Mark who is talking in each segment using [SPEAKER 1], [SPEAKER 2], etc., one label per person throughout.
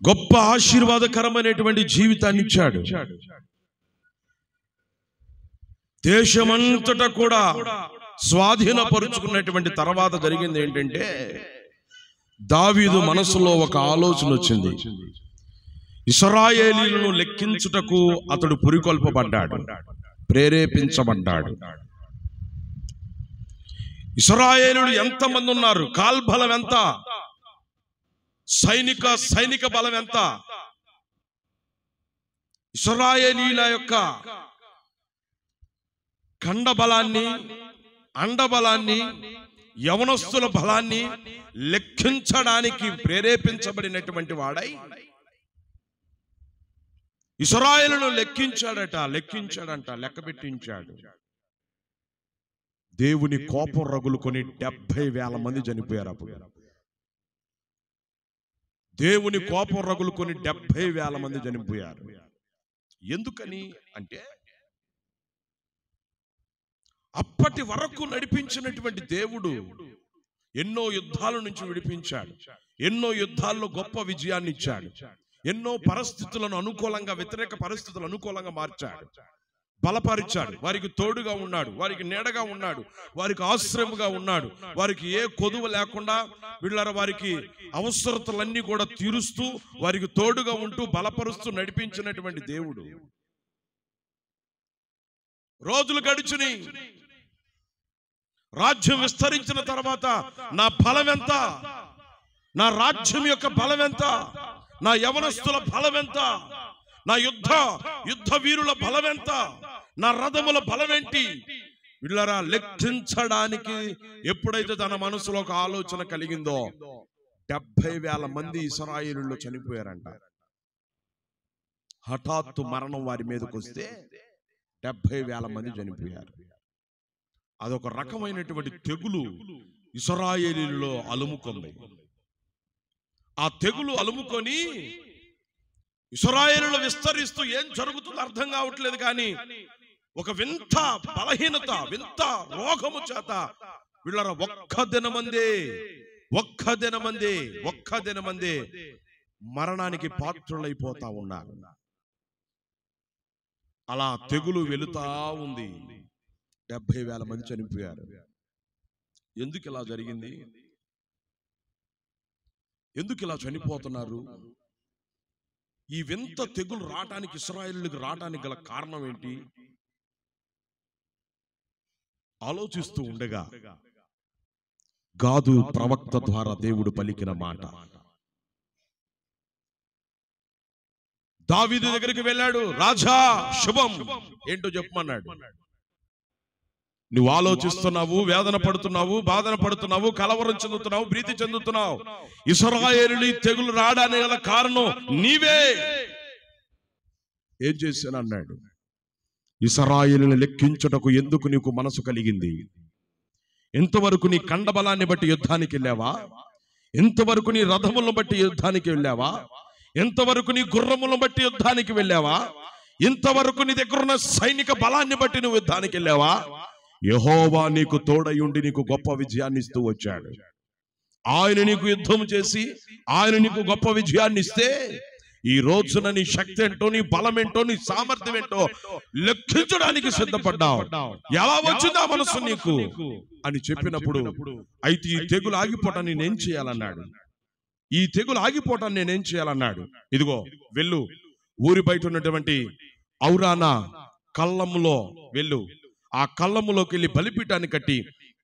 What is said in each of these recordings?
[SPEAKER 1] గొప్ప ఆశీర్వాదకరమైనటువంటి జీవితాన్ని ఇచ్చాడు. దేశమంతటా కూడా స్వాధీనపరుచుకున్నటువంటి తర్వాత జరిగింది ఏంటంటే, దావీదు మనసులో ఒక ఆలోచన వచ్చింది. ఇశ్రాయేలీయులను లెక్కించుటకు అతడు పురికొల్పబడ్డాడు, ప్రేరేపించబడ్డాడు. ఇశ్రాయేలీయులు ఎంతమంది ఉన్నారు, కాల్బలం ఎంత, సైనిక బలం ఎంత, ఇశ్రాయేలీయుల యొక్క ఖండ బలాన్ని, అండబలాన్ని, యవనస్తుల బలాన్ని లెక్కించడానికి ప్రేరేపించబడినటువంటి వాడై ఇశ్రాయేలును లెక్కించాడంట, లెక్క పెట్టించాడు. దేవుని కోపం రగులుకొని 70,000 మంది చనిపోయారు. అప్పుడు దేవుని కోపం రగులుకొని 70,000 మంది చనిపోయారు. ఎందుకని అంటే, అప్పటి వరకు నడిపించినటువంటి దేవుడు ఎన్నో యుద్ధాల నుంచి విడిపించాడు, ఎన్నో యుద్ధాల్లో గొప్ప విజయాన్ని ఇచ్చాడు, ఎన్నో పరిస్థితులను అనుకూలంగా, వ్యతిరేక పరిస్థితులను అనుకూలంగా మార్చాడు, బలపరిచాడు, వారికి తోడుగా ఉన్నాడు, వారికి నీడగా ఉన్నాడు, వారికి ఆశ్రయముగా ఉన్నాడు, వారికి ఏ కొదువ లేకుండా వీళ్ళ వారికి అవసరతలన్నీ కూడా తీరుస్తూ, వారికి తోడుగా ఉంటూ, బలపరుస్తూ నడిపించినటువంటి దేవుడు. రోజులు గడిచిని, రాజ్యం విస్తరించిన తర్వాత నా బలం ఎంత, నా రాజ్యం యొక్క బలం ఎంత, నా యవనస్తుల బలం ఎంత, నా యుద్ధ వీరుల బలం ఎంత, నా రథముల బలం ఏంటి, వీళ్ళరా లెక్కించడానికి ఎప్పుడైతే తన మనసులో ఒక ఆలోచన కలిగిందో 70,000 మంది ఇశ్రాయేలీయులు చనిపోయారంట. హఠాత్తు మరణం వారి మీదకి వస్తే 70,000 మంది చనిపోయారు. అదొక రకమైనటువంటి తెగులు ఇశ్రాయేలీయులలో అలుముకుంది. ఆ తెగులు అలుముకొని ఇశ్రాయేలీయులు విస్తరిస్తూ ఏం జరుగుతుందో అర్థం కావట్లేదు, కానీ ఒక వింత బలహీనత, వింత రోగము చేత వీళ్ళ ఒక్క దినమందే మరణానికి పాత్రులైపోతా ఉన్నారు. అలా తెగులు వెళుతా ఉంది. 70,000 మంది చనిపోయారు. ఎందుకు ఇలా జరిగింది? ఎందుకు ఇలా చనిపోతున్నారు? ఈ వింత తెగులు రావటానికి, ఇశ్రాయేలీయులకు రావటానికి గల కారణం ఏంటి? ఆలోచిస్తూ ఉండగా గాదు ప్రవక్త ద్వారా దేవుడు పలికిన మాట. దావీదు దగ్గరికి వెళ్ళాడు. రాజా, శుభం ఏంటో చెప్పమన్నాడు. నువ్వు ఆలోచిస్తున్నావు, వేదన పడుతున్నావు, బాధన పడుతున్నావు, కలవరం చెందుతున్నావు, ప్రీతి చెందుతున్నావు. ఇశ్రాయేలీయులు తెగులు రావడానికి గల కారణం నీవే. ఏం చేశాను అన్నాడు. ఇశ్రాయేలీయులను లెక్కించుటకు ఎందుకు నీకు మనసు కలిగింది? ఎంతవరకు నీ కండబలాన్ని బట్టి యుద్ధానికి వెళ్ళావా? ఎంతవరకు నీ రథములను బట్టి యుద్ధానికి వెళ్ళావా? ఎంతవరకు నీ గుర్రములను బట్టి యుద్ధానికి వెళ్ళావా? ఇంతవరకు నీ దగ్గర ఉన్న సైనిక బలాన్ని బట్టి నువ్వు యుద్ధానికి వెళ్ళావా? యెహోవా నీకు తోడయుండి నీకు గొప్ప విజయాన్ని ఇస్తూ వచ్చాడు. ఆయన నీకు యుద్ధం చేసి ఆయన నీకు గొప్ప విజయాన్ని ఇస్తే, ఈ రోజున నీ శక్తి ఏంటో, నీ బలం ఏంటో, నీ సామర్థ్యం ఏంటో లెక్కించడానికి సిద్ధపడ్డావు. ఎలా వచ్చిందా మనసు నీకు అని చెప్పినప్పుడు, అయితే ఈ తెగులు ఆగిపోవటాన్ని నేనేం చేయాలన్నాడు. ఈ తెగులు ఆగిపోవటాన్ని నేనేం చేయాలన్నాడు. ఇదిగో వెళ్ళు, ఊరి బయట ఉన్నటువంటి ఔరానా కళ్ళములో వెళ్ళు, ఆ కళ్ళములోకి వెళ్ళి బలిపీఠాన్ని కట్టి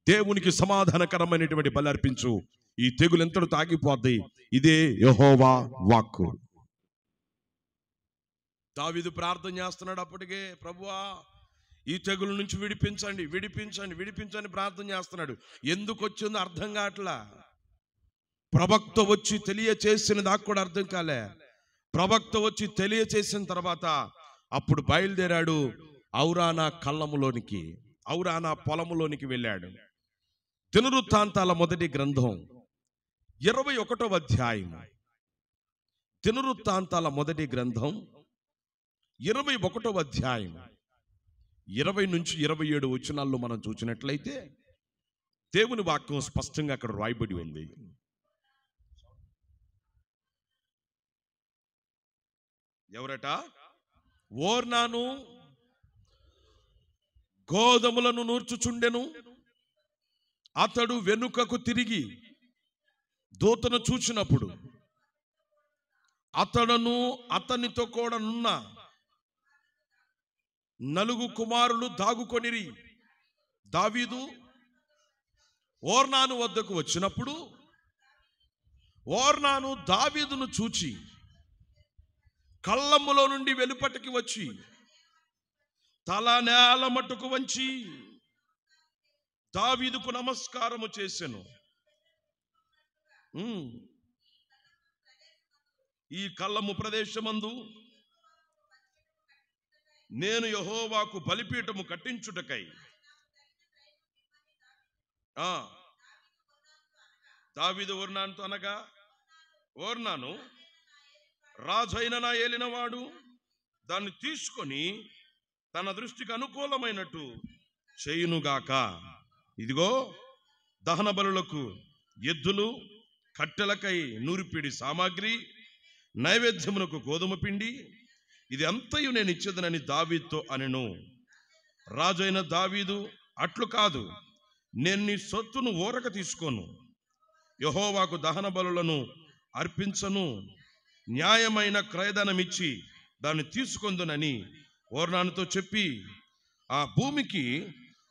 [SPEAKER 1] దేవునికి సమాధానకరమైనటువంటి బలి అర్పించు. ఈ తెగులు ఎంతటితో ఆగిపోద్ది. ఇదే యెహోవా వాక్కు. దావీదు ప్రార్థన చేస్తున్నాడు. అప్పటికే, ప్రభువా ఈ తెగుల నుంచి విడిపించండి, విడిపించండి, విడిపించండి ప్రార్థన చేస్తున్నాడు. ఎందుకు వచ్చిందో అర్థం కావట్లా. ప్రవక్త వచ్చి తెలియచేసిన దాకా కూడా అర్థం కాలే. ప్రవక్త వచ్చి తెలియచేసిన తర్వాత అప్పుడు బయలుదేరాడు. ఔరానా కళ్ళములోనికి, ఔరానా పొలములోనికి వెళ్ళాడు. దినవృత్తాంతాల మొదటి గ్రంథం 21వ అధ్యాయం. దినవృత్తాంతాల మొదటి గ్రంథం 21వ అధ్యాయం 20 నుంచి 27 వచనాల్లో మనం చూసినట్లయితే దేవుని వాక్యం స్పష్టంగా అక్కడ రాయబడి ఉంది. ఎవరట? ఓర్నాను గోధుమలను నూర్చుచుండెను. అతడు వెనుకకు తిరిగి దూతను చూచినప్పుడు అతడును అతనితో కూడా నున్న 4 కుమారులు దాగుకొనిరి. దావీదు ఓర్నాను వద్దకు వచ్చినప్పుడు ఓర్నాను దావీదును చూచి కళ్ళములో నుండి వెలుపటికి వచ్చి తల నేల మట్టుకు వంచి దావీదుకు నమస్కారము చేసెను. ఈ కళ్ళము ప్రదేశమందు నేను యెహోవాకు బలిపీఠము కట్టించుటకై దావీదు ఓర్నానుతో అనగా, ఓర్నాను రాజైన నా ఏలినవాడు దాన్ని తీసుకొని తన దృష్టికి అనుకూలమైనట్టు చేయునుగాక. ఇదిగో దహన బలులకు ఎద్దులు, కట్టెలకై నూరిపిడి సామాగ్రి, నైవేద్యమునకు గోధుమ పిండి, ఇది అంతయు నేను ఇచ్చేదనని దావీదుతో అనెను. రాజైన దావీదు, అట్లు కాదు, నేను నీ సొత్తును ఊరక తీసుకోను, యెహోవాకు దహన బలులను అర్పించను, న్యాయమైన క్రయధనమిచ్చి దాన్ని తీసుకొందునని ఓర్నానుతో చెప్పి ఆ భూమికి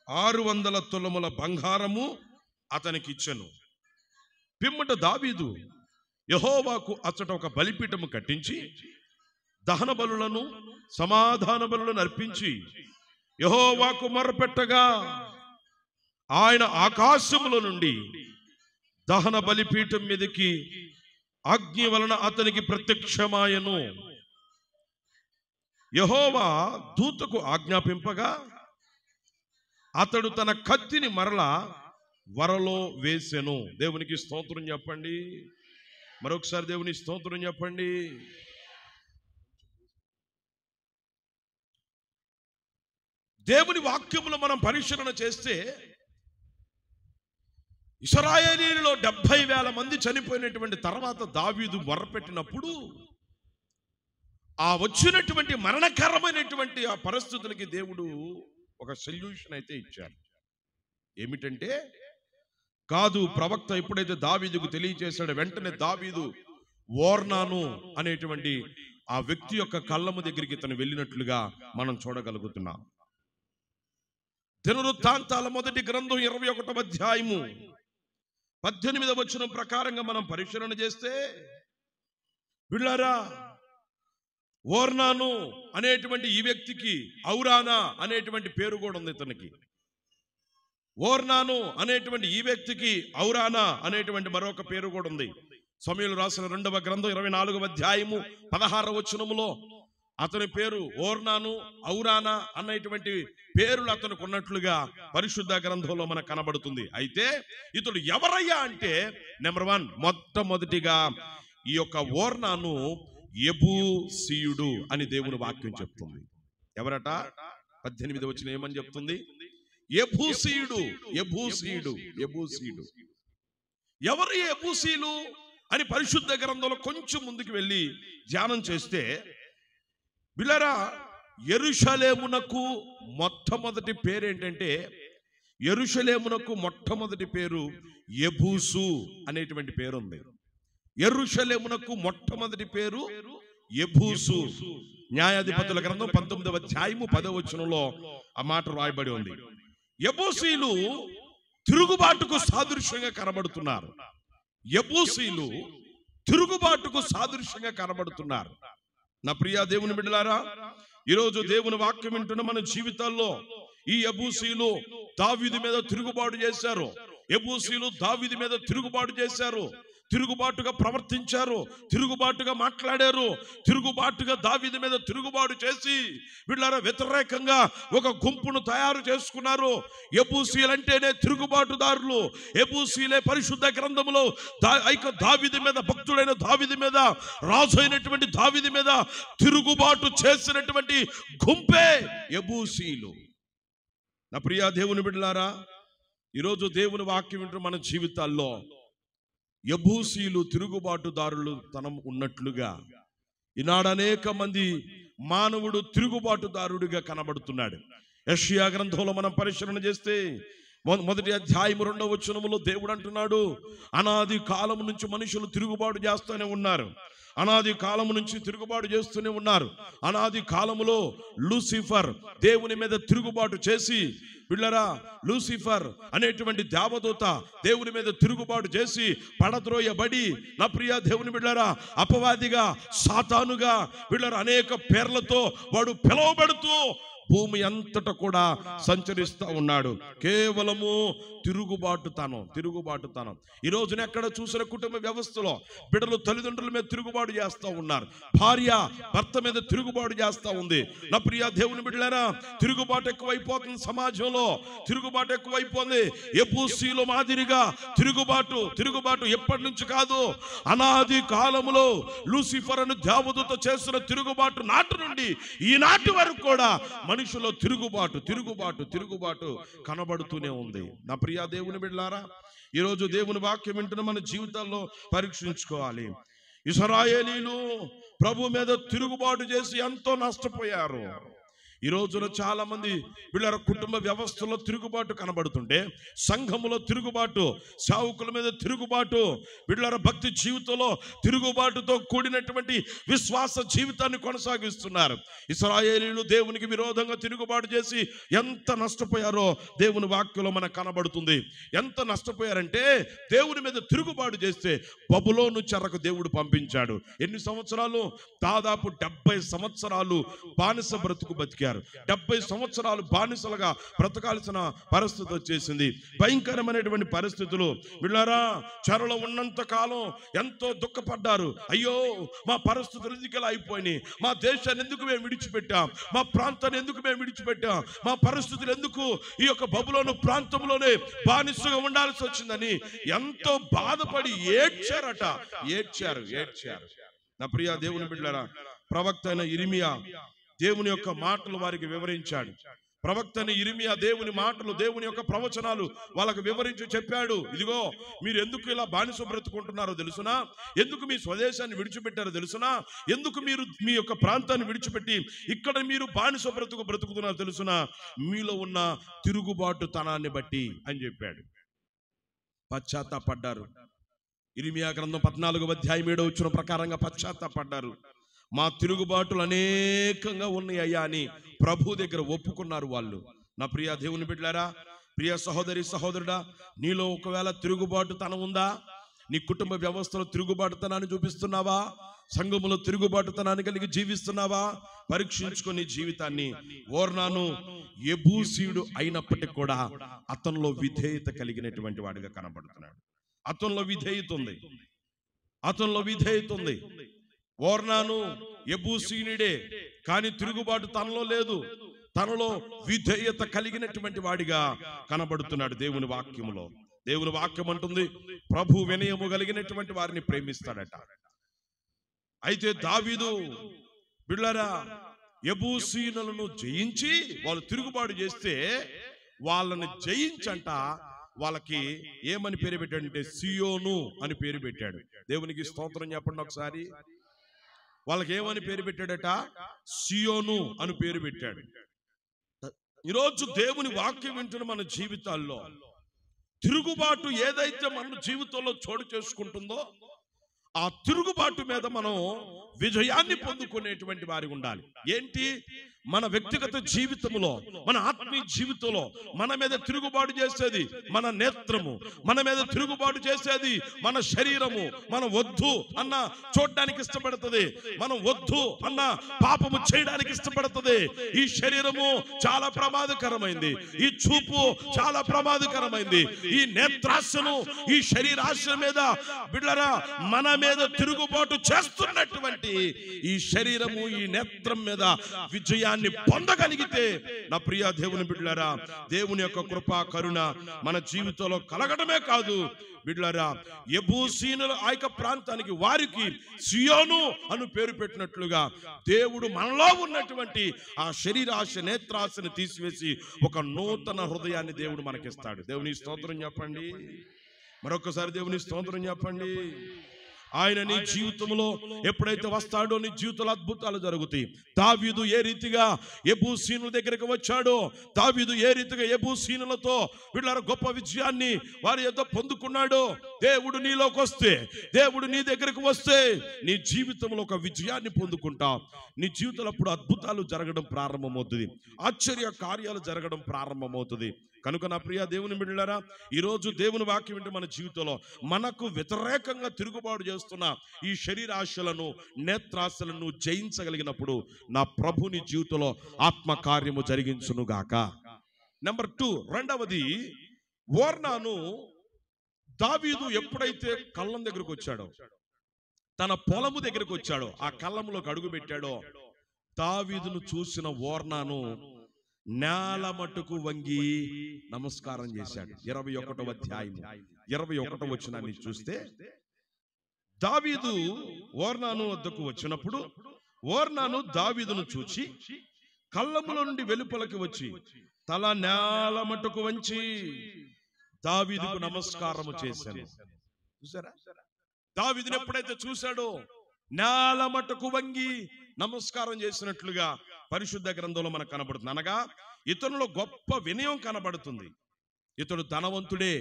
[SPEAKER 1] 600 తులముల బంగారము అతనికి ఇచ్చెను. పిమ్మట దావీదు యెహోవాకు అచ్చట ఒక బలిపీఠము కట్టించి దహన బలులను సమాధాన బలులను అర్పించి యెహోవాకు మొర్రపెట్టగా ఆయన ఆకాశములో నుండి దహన బలిపీఠం మీదకి అగ్ని వలన అతనికి ప్రత్యక్షమాయెను. యెహోవా దూతకు ఆజ్ఞాపింపగా అతడు తన కత్తిని మరలా వరలో వేసెను. దేవునికి స్తోత్రం చెప్పండి. మరొకసారి దేవుని స్తోత్రం చెప్పండి. దేవుని వాక్యములో మనం పరిశీలన చేస్తే ఇశ్రాయేలీయులలో 70,000 మంది చనిపోయినటువంటి తర్వాత దావీదు మొర్రపెట్టినప్పుడు ఆ వచ్చినటువంటి మరణకరమైనటువంటి ఆ పరిస్థితులకి దేవుడు ఒక సొల్యూషన్ అయితే ఇచ్చాడు. ఏమిటంటే, కాదు, ప్రవక్త ఎప్పుడైతే దావీదుకు తెలియజేశాడో వెంటనే దావీదు ఓర్నాను అనేటువంటి ఆ వ్యక్తి యొక్క కళ్ళము దగ్గరికి తను వెళ్ళినట్లుగా మనం చూడగలుగుతున్నాం. దినవృత్తాంతాల మొదటి గ్రంథం 21వ అధ్యాయము 18వ వచనం ప్రకారంగా మనం పరిశీలన చేస్తే, బిళ్ళారా, ఓర్నాను అనేటువంటి ఈ వ్యక్తికి ఔరానా అనేటువంటి పేరు కూడా ఉంది. ఇతనికి ఓర్నాను అనేటువంటి ఈ వ్యక్తికి ఔరానా అనేటువంటి మరొక పేరు కూడా ఉంది. సమూయేలు రాసిన 2వ గ్రంథం 24వ అధ్యాయము 16వ వచనములో అతని పేరు ఓర్నాను, ఔరానా అనేటువంటి పేర్లు అతనికి ఉన్నట్లుగా పరిశుద్ధ గ్రంథంలో మనకు కనబడుతుంది. అయితే ఇతడు ఎవరయ్యా అంటే, నెంబర్ 1, మొట్టమొదటిగా ఈ యొక్క ఓర్నాను యెబూసీయుడు అని దేవుని వాక్యం చెప్తుంది. ఎవరట? 18వ వచనం ఏమని చెప్తుంది? యెబూసీయుడు, యెబూసీయుడు, యెబూసీయుడు. ఎవరు యెబూసీలు అని పరిశుద్ధ గ్రంథంలో కొంచెం ముందుకు వెళ్ళి ధ్యానం చేస్తే, బిళ్ళారా, యెరూషలేమునకు మొట్టమొదటి పేరు ఏంటంటే, యెరూషలేమునకు మొట్టమొదటి పేరు యెబూసు అనేటువంటి పేరు ఉంది. యెరూషలేమునకు మొట్టమొదటి పేరు యెబూసు. న్యాయాధిపతుల గ్రంథం 19వ అధ్యాయము 10వ వచనంలో ఆ మాట రాయబడి ఉంది. యెబూసీలు తిరుగుబాటుకు సాదృశ్యంగా కనబడుతున్నారు. యెబూసీలు తిరుగుబాటుకు సాదృశ్యంగా కనబడుతున్నారు. నా ప్రియ దేవుని బిడ్డలారా, ఈరోజు దేవుని వాక్యం వింటున్న మన జీవితాల్లో ఈ యెబూసీలు దావీదు మీద తిరుగుబాటు చేశారు. యెబూసీలు దావీదు మీద తిరుగుబాటు చేశారు, తిరుగుబాటుగా ప్రవర్తించారు, తిరుగుబాటుగా మాట్లాడారు, తిరుగుబాటుగా దావీదు మీద తిరుగుబాటు చేసి వీళ్ళ వ్యతిరేకంగా ఒక గుంపును తయారు చేసుకున్నారు. యెబూసీలంటేనే తిరుగుబాటుదారులు. యెబూసీలే పరిశుద్ధ గ్రంథములో దావీదు మీద, భక్తుడైన దావీదు మీద, రాజు అయినటువంటి దావీదు మీద తిరుగుబాటు చేసినటువంటి గుంపే యెబూసీలు. నా ప్రియ దేవుని బిడ్డలారా, ఈరోజు దేవుని వాక్యం వింటూ మన జీవితాల్లో యెబూసీలు తిరుగుబాటుదారులు తనం ఉన్నట్లుగా ఈనాడు అనేక మంది మానవుడు తిరుగుబాటుదారుడిగా కనబడుతున్నాడు. యెషయా గ్రంథంలో మనం పరిశీలన చేస్తే మొదటి అధ్యాయము 2వ వచనములో దేవుడు అంటున్నాడు, అనాది కాలము నుంచి మనుషులు తిరుగుబాటు చేస్తూనే ఉన్నారు. అనాది కాలము నుంచి తిరుగుబాటు చేస్తూనే ఉన్నారు. అనాది కాలములో లూసిఫర్ దేవుని మీద తిరుగుబాటు చేసి, పిల్లరా, లూసిఫర్ అనేటువంటి దేవదూత దేవుని మీద తిరుగుబాటు చేసి పడద్రోయబడి, నా ప్రియ దేవుని బిడ్డరా, అపవాదిగా, సాతానుగా, పిల్లరా, అనేక పేర్లతో వాడు పిలువబడుతూ భూమి అంతటా కూడా సంచరిస్తూ ఉన్నాడు. కేవలము తిరుగుబాటుతనం. ఈ రోజున ఎక్కడ చూసిన కుటుంబ వ్యవస్థలో బిడ్డలు తల్లిదండ్రుల మీద తిరుగుబాటు చేస్తూ ఉన్నారు. భార్య భర్త మీద తిరుగుబాటు చేస్తూ ఉంది. నా ప్రియ దేవుని బిడ్డలారా, తిరుగుబాటు ఎక్కువైపోతుంది. సమాజంలో తిరుగుబాటు ఎక్కువైపోయింది. యెబూసీల మాదిరిగా తిరుగుబాటు ఎప్పటి నుంచి కాదు, అనాది కాలములో లూసిఫర్ అను దేవదూత చేసిన తిరుగుబాటు నాటి నుండి ఈనాటి వరకు కూడా మనుషులో తిరుగుబాటు కనబడుతూనే ఉంది. నా ప్రియ దేవుని బిడ్డలారా, ఈరోజు దేవుని వాక్యం వింటున్న మన జీవితాల్లో పరీక్షించుకోవాలి. ఇశ్రాయేలీయులు ప్రభు మీద తిరుగుబాటు చేసి ఎంతో నష్టపోయారు. ఈ రోజున చాలా మంది వీళ్ళ కుటుంబ వ్యవస్థలో తిరుగుబాటు కనబడుతుంటే, సంఘములో తిరుగుబాటు, సేవకుల మీద తిరుగుబాటు, వీళ్ళ భక్తి జీవితంలో తిరుగుబాటుతో కూడినటువంటి విశ్వాస జీవితాన్ని కొనసాగిస్తున్నారు. ఇశ్రాయేలీయులు దేవునికి విరోధంగా తిరుగుబాటు చేసి ఎంత నష్టపోయారో దేవుని వాక్యంలో మనకు కనబడుతుంది. ఎంత నష్టపోయారంటే, దేవుని మీద తిరుగుబాటు చేస్తే బబులోను చెరకు దేవుడు పంపించాడు. ఎన్ని సంవత్సరాలు? దాదాపు 70 సంవత్సరాలు బానిస బ్రతుకు బతికారు. 70 సంవత్సరాలు బానిసలుగా బ్రతకాల్సిన పరిస్థితి వచ్చేసింది. భయంకరమైనటువంటి పరిస్థితులు. వీళ్ళారా, చెరలో ఉన్నంత కాలం ఎంతో దుఃఖపడ్డారు. అయ్యో, మా పరిస్థితులు ఎందుకు ఇలా అయిపోయినాయి, మా దేశాన్ని ఎందుకు మేము విడిచిపెట్టాం, మా ప్రాంతాన్ని ఎందుకు మేము విడిచిపెట్టాం, మా పరిస్థితులు ఎందుకు ఈ యొక్క బబులోను ప్రాంతంలోనే బానిసగా ఉండాల్సి వచ్చిందని ఎంతో బాధపడి ఏడ్చారు. నా ప్రియ దేవుని బిడ్డలారా, ప్రవక్త అయిన ఇర్మియా దేవుని యొక్క మాటలు వారికి వివరించాడు. ప్రవక్త అయిన ఇర్మియా దేవుని మాటలు, దేవుని యొక్క ప్రవచనాలు వాళ్ళకు వివరించి చెప్పాడు. ఇదిగో, మీరు ఎందుకు ఇలా బానిస బ్రతుకుంటున్నారో తెలుసునా? ఎందుకు మీ స్వదేశాన్ని విడిచిపెట్టారో తెలుసునా? ఎందుకు మీరు మీ యొక్క ప్రాంతాన్ని విడిచిపెట్టి ఇక్కడ మీరు బానిస బ్రతుకుతున్నారో తెలుసునా? మీలో ఉన్న తిరుగుబాటుతనాన్ని బట్టి అని చెప్పాడు. పశ్చాత్తాపడ్డారు. ఇర్మియా గ్రంథం 14వ అధ్యాయం 7వ వచనం ప్రకారంగా పశ్చాత్తాపడ్డారు. మా తిరుగుబాటులు అనేకంగా ఉన్నాయ్యా అని ప్రభు దగ్గర ఒప్పుకున్నారు వాళ్ళు. నా ప్రియ దేవుని బిడ్డలారా, ప్రియ సహోదరి సహోదరుడా, నీలో ఒకవేళ తిరుగుబాటుతనం ఉందా? నీ కుటుంబ వ్యవస్థలో తిరుగుబాటుతనాన్ని చూపిస్తున్నావా? సంఘములో తిరుగుబాటుతనాన్ని కలిగి జీవిస్తున్నావా? పరీక్షించుకొని జీవితాన్ని. ఓర్నాను యెబూసీయుడు అయినప్పటికీ కూడా అతనిలో విధేయత కలిగినటువంటి వాడిగా కనబడుతున్నాడు. అతనిలో విధేయత ఉంది. ఓర్నాను యెబూసీయుడే, కానీ తిరుగుబాటు తనలో లేదు. తనలో విధేయత కలిగినటువంటి వాడిగా కనబడుతున్నాడు దేవుని వాక్యములో. దేవుని వాక్యం అంటుంది, ప్రభు వినయము కలిగినటువంటి వారిని ప్రేమిస్తాడట. అయితే దావీదు బిళ్ళరా యెబూసీయులను జయించి, వాళ్ళు తిరుగుబాటు చేస్తే వాళ్ళని జయించంట వాళ్ళకి ఏమని పేరు పెట్టాడంటే సియోను అని పేరు పెట్టాడు. దేవునికి స్తోత్రం చెప్పండి ఒకసారి. వాళ్ళకి ఏమని పేరు పెట్టాడట? సియోను అని పేరు పెట్టాడు. ఈరోజు దేవుని వాక్యం వింటున్న మన జీవితాల్లో తిరుగుబాటు ఏదైతే మన జీవితంలో చోటు చేసుకుంటుందో ఆ తిరుగుబాటు మీద మనం విజయాన్ని పొందుకునేటువంటి వారి ఉండాలి. ఏంటి? మన వ్యక్తిగత జీవితంలో, మన ఆత్మీయ జీవితంలో మన మీద తిరుగుబాటు చేసేది మన నేత్రము, మన మీద తిరుగుబాటు చేసేది మన శరీరము. మనం వద్దు అన్న చూడడానికి ఇష్టపడుతుంది, మనం వద్దు అన్న పాపము చేయడానికి ఇష్టపడుతుంది. ఈ శరీరము చాలా ప్రమాదకరమైంది, ఈ చూపు చాలా ప్రమాదకరమైంది, ఈ నేత్రాశను, ఈ శరీరాశ మీద బిడ్డరా మన మీద తిరుగుబాటు చేస్తున్నటువంటి ఈ శరీరము, ఈ నేత్రం మీద విజయాన్ని పొందగలిగితే నా ప్రియ దేవుని బిడ్డలారా, దేవుని యొక్క కృపా కరుణ మన జీవితంలో కలగడమే కాదు బిడ్డలారా, యెబూసీయుల ఆ యొక్క ప్రాంతానికి వారికి సియోను అను పేరు పెట్టినట్లుగా దేవుడు మనలో ఉన్నటువంటి ఆ శరీరాశ నేత్రాశను తీసివేసి ఒక నూతన హృదయాన్ని దేవుడు మనకిస్తాడు. దేవుని స్తోత్రం చెప్పండి. మరొకసారి దేవుని స్తోత్రం చెప్పండి. ఆయన నీ జీవితంలో ఎప్పుడైతే వస్తాడో నీ జీవితంలో అద్భుతాలు జరుగుతాయి. దావీదు ఏ రీతిగా యెబూసీయుల దగ్గరికి వచ్చాడో, దావీదు ఏ రీతిగా యెబూసీయులతో వీళ్ళ గొప్ప విజయాన్ని వారి యొద్ద పొందుకున్నాడో, దేవుడు నీలోకి వస్తే, దేవుడు నీ దగ్గరకు వస్తే నీ జీవితంలో ఒక విజయాన్ని పొందుకుంటావు. నీ జీవితంలో అప్పుడు అద్భుతాలు జరగడం ప్రారంభమవుతుంది, ఆశ్చర్య కార్యాలు జరగడం ప్రారంభమవుతుంది. కనుక నా ప్రియ దేవుని బిడ్డలారా, ఈరోజు దేవుని వాక్యం వింటే మన జీవితంలో మనకు వ్యతిరేకంగా తిరుగుబాటు చేస్తున్న ఈ శరీరాశలను, నేత్రాశలను జయించగలిగినప్పుడు నా ప్రభు నీ జీవితంలో ఆత్మకార్యము జరిగించునుగాక. నెంబర్ 2, రెండవది, ఓర్నాను దావీదు ఎప్పుడైతే కళ్ళం దగ్గరకు వచ్చాడో, తన పొలము దగ్గరకు వచ్చాడో, ఆ కళ్ళంలోకి అడుగు పెట్టాడో, దావీదును చూసిన ఓర్నాను నేల మట్టుకు వంగి నమస్కారం చేశాడు. 21వ అధ్యాయం 21వ వచనాన్ని చూస్తే, దావీదు ఓర్నాను వద్దకు వచ్చినప్పుడు ఓర్నాను దావీదును చూచి కళ్ళములో నుండి వెలుపలకి వచ్చి తల నేల మట్టుకు వంచి దావీదుకు నమస్కారము చేశాను. చూసారా, దావీదుని ఎప్పుడైతే చూశాడో నేల మట్టుకు వంగి నమస్కారం చేసినట్లుగా పరిశుద్ధ గ్రంథంలో మనకు కనబడుతుంది. అనగా ఇతనిలో గొప్ప వినయం కనబడుతుంది. ఇతడు ధనవంతుడు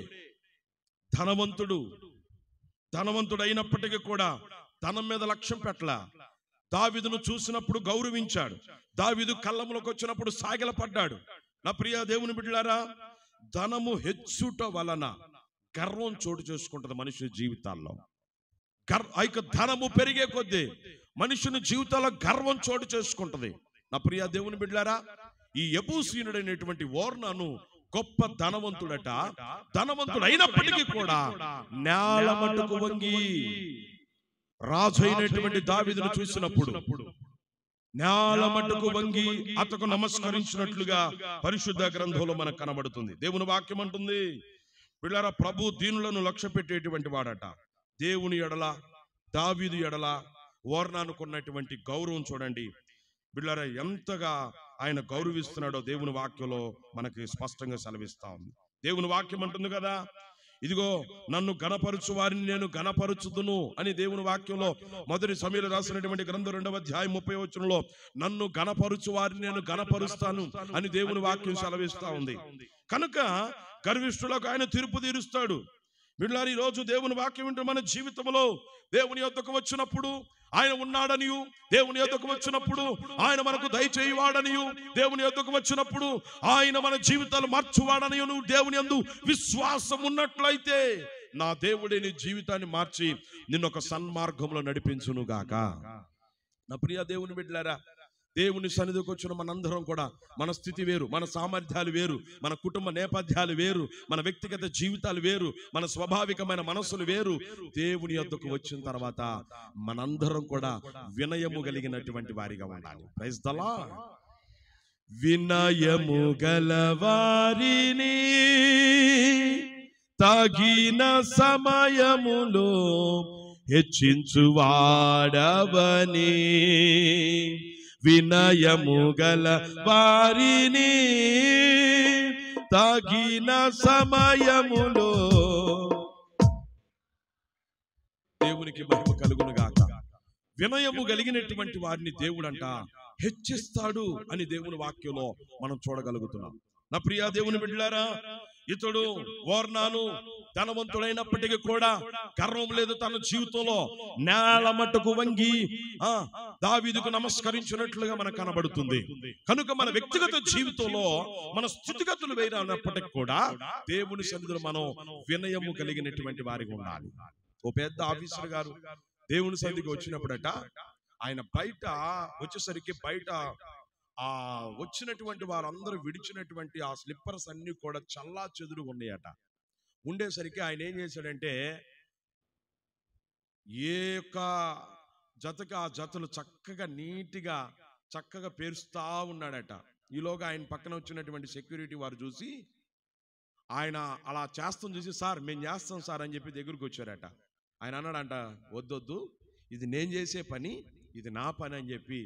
[SPEAKER 1] అయినప్పటికీ కూడా ధనం మీద లక్ష్యం పెట్టల. దావీదును చూసినప్పుడు గౌరవించాడు. దావీదు కళ్ళంలోకి వచ్చినప్పుడు సాగిలపడ్డాడు. నా ప్రియ దేవుని బిడ్డలారా, ధనము హెచ్చుట వలన గర్వం చోటు చేసుకుంటుంది మనుషుల జీవితాల్లో. ధనము పెరిగే కొద్దీ మనుషుని జీవితాల్లో గర్వం చోటు చేసుకుంటది. నా ప్రియ దేవుని బిడ్డలారా, ఈ యెబూసీయుడైనటువంటి ఓర్నాను గొప్ప ధనవంతుడట. ధనవంతుడు అయినప్పటికీ కూడా నేల మట్టుకు వంగి రాజు అయినటువంటి దావీదును చూసినప్పుడు నేల మట్టుకు వంగి అతకు నమస్కరించినట్లుగా పరిశుద్ధ గ్రంథంలో మనకు కనబడుతుంది. దేవుని వాక్యం అంటుంది, బిడ్డలారా, ప్రభు దీనులను లక్ష్య పెట్టేటువంటి వాడట. దేవుని ఎడల, దావీదు ఎడల ఓర్నానుకున్నటువంటి గౌరవం చూడండి బిడ్డలారా, ఎంతగా ఆయన గౌరవిస్తున్నాడో దేవుని వాక్యంలో మనకి స్పష్టంగా సెలవిస్తా ఉంది. దేవుని వాక్యం అంటుంది కదా, ఇదిగో నన్ను గణపరుచు వారిని నేను గణపరుచుదును అని దేవుని వాక్యంలో మొదటి సమయంలో రాసినటువంటి గ్రంథం 2వ అధ్యాయం 30వ వచనంలో నన్ను గణపరుచు వారిని నేను గణపరుస్తాను అని దేవుని వాక్యం సెలవిస్తా ఉంది. కనుక గర్విష్ఠులకు ఆయన తీర్పు తీరుస్తాడు. బిడ్డలారా, ఈ రోజు దేవుని వాక్యం వింటూ మన జీవితంలో దేవుని యొద్దకు వచ్చినప్పుడు ఆయన ఉన్నాడనియు, దేవుని యొద్దకు వచ్చినప్పుడు ఆయన మనకు దయచేయవాడనియు, దేవుని యొద్దకు వచ్చినప్పుడు ఆయన మన జీవితాలు మార్చువాడనియు నువ్వు దేవుని యందు విశ్వాసం ఉన్నట్లయితే నా దేవుడే నీ జీవితాన్ని మార్చి నిన్ను ఒక సన్మార్గంలో నడిపించునుగాక. నా ప్రియ దేవుని బిడ్డలారా, దేవుని సన్నిధికి వచ్చిన మనందరం కూడా మన స్థితి వేరు, మన సామర్థ్యాలు వేరు, మన కుటుంబ నేపథ్యాలు వేరు, మన వ్యక్తిగత జీవితాలు వేరు, మన స్వాభావికమైన మనస్సులు వేరు. దేవుని యొద్దకు వచ్చిన తర్వాత మనందరం కూడా వినయము కలిగినటువంటి వారిగా ఉండాలి. Praise the Lord. వినయము గల వారిని తగిన సమయములో హెచ్చించువాడవని, వినయము గల వారిని తగిన సమయములో దేవునికి మహిమ కలుగును గాక. వినయము కలిగినటువంటి వారిని దేవుడంట హెచ్చిస్తాడు అని దేవుని వాక్యంలో మనం చూడగలుగుతున్నాం. నా ప్రియ దేవుని బిడ్డలారా, ఇతడు ఓర్నాను ధనవంతుడైనప్పటికీ కూడా గర్వం లేదు తన జీవితంలో. నేల మట్టుకు వంగి దావీదుకు నమస్కరించినట్లుగా మనకు కనబడుతుంది. కనుక మన వ్యక్తిగత జీవితంలో మన స్థితిగతులు వేరైనప్పటికీ కూడా దేవుని సన్నిధిలో మనం వినయము కలిగినటువంటి వారిగా ఉండాలి. ఓ పెద్ద ఆఫీసర్ గారు దేవుని సన్నిధికి వచ్చినప్పుడట, ఆయన బయట వచ్చేసరికి బయట వచ్చినటువంటి వారందరూ విడిచినటువంటి ఆ స్లిప్పర్స్ అన్ని కూడా చల్లా చెదురు ఉన్నాయట. ఉండేసరికి ఆయన ఏం చేశాడంటే, ఏ యొక్క జతకి ఆ జతలు చక్కగా నీట్గా చక్కగా పేరుస్తా ఉన్నాడట. ఈలోగా ఆయన పక్కన వచ్చినటువంటి సెక్యూరిటీ వారు చూసి ఆయన అలా చేస్తాం చూసి, సార్ మేము చేస్తాం సార్ అని చెప్పి దగ్గరికి వచ్చారట. ఆయన అన్నాడంట, వద్దొద్దు, ఇది నేను చేసే పని, ఇది నా పని అని చెప్పి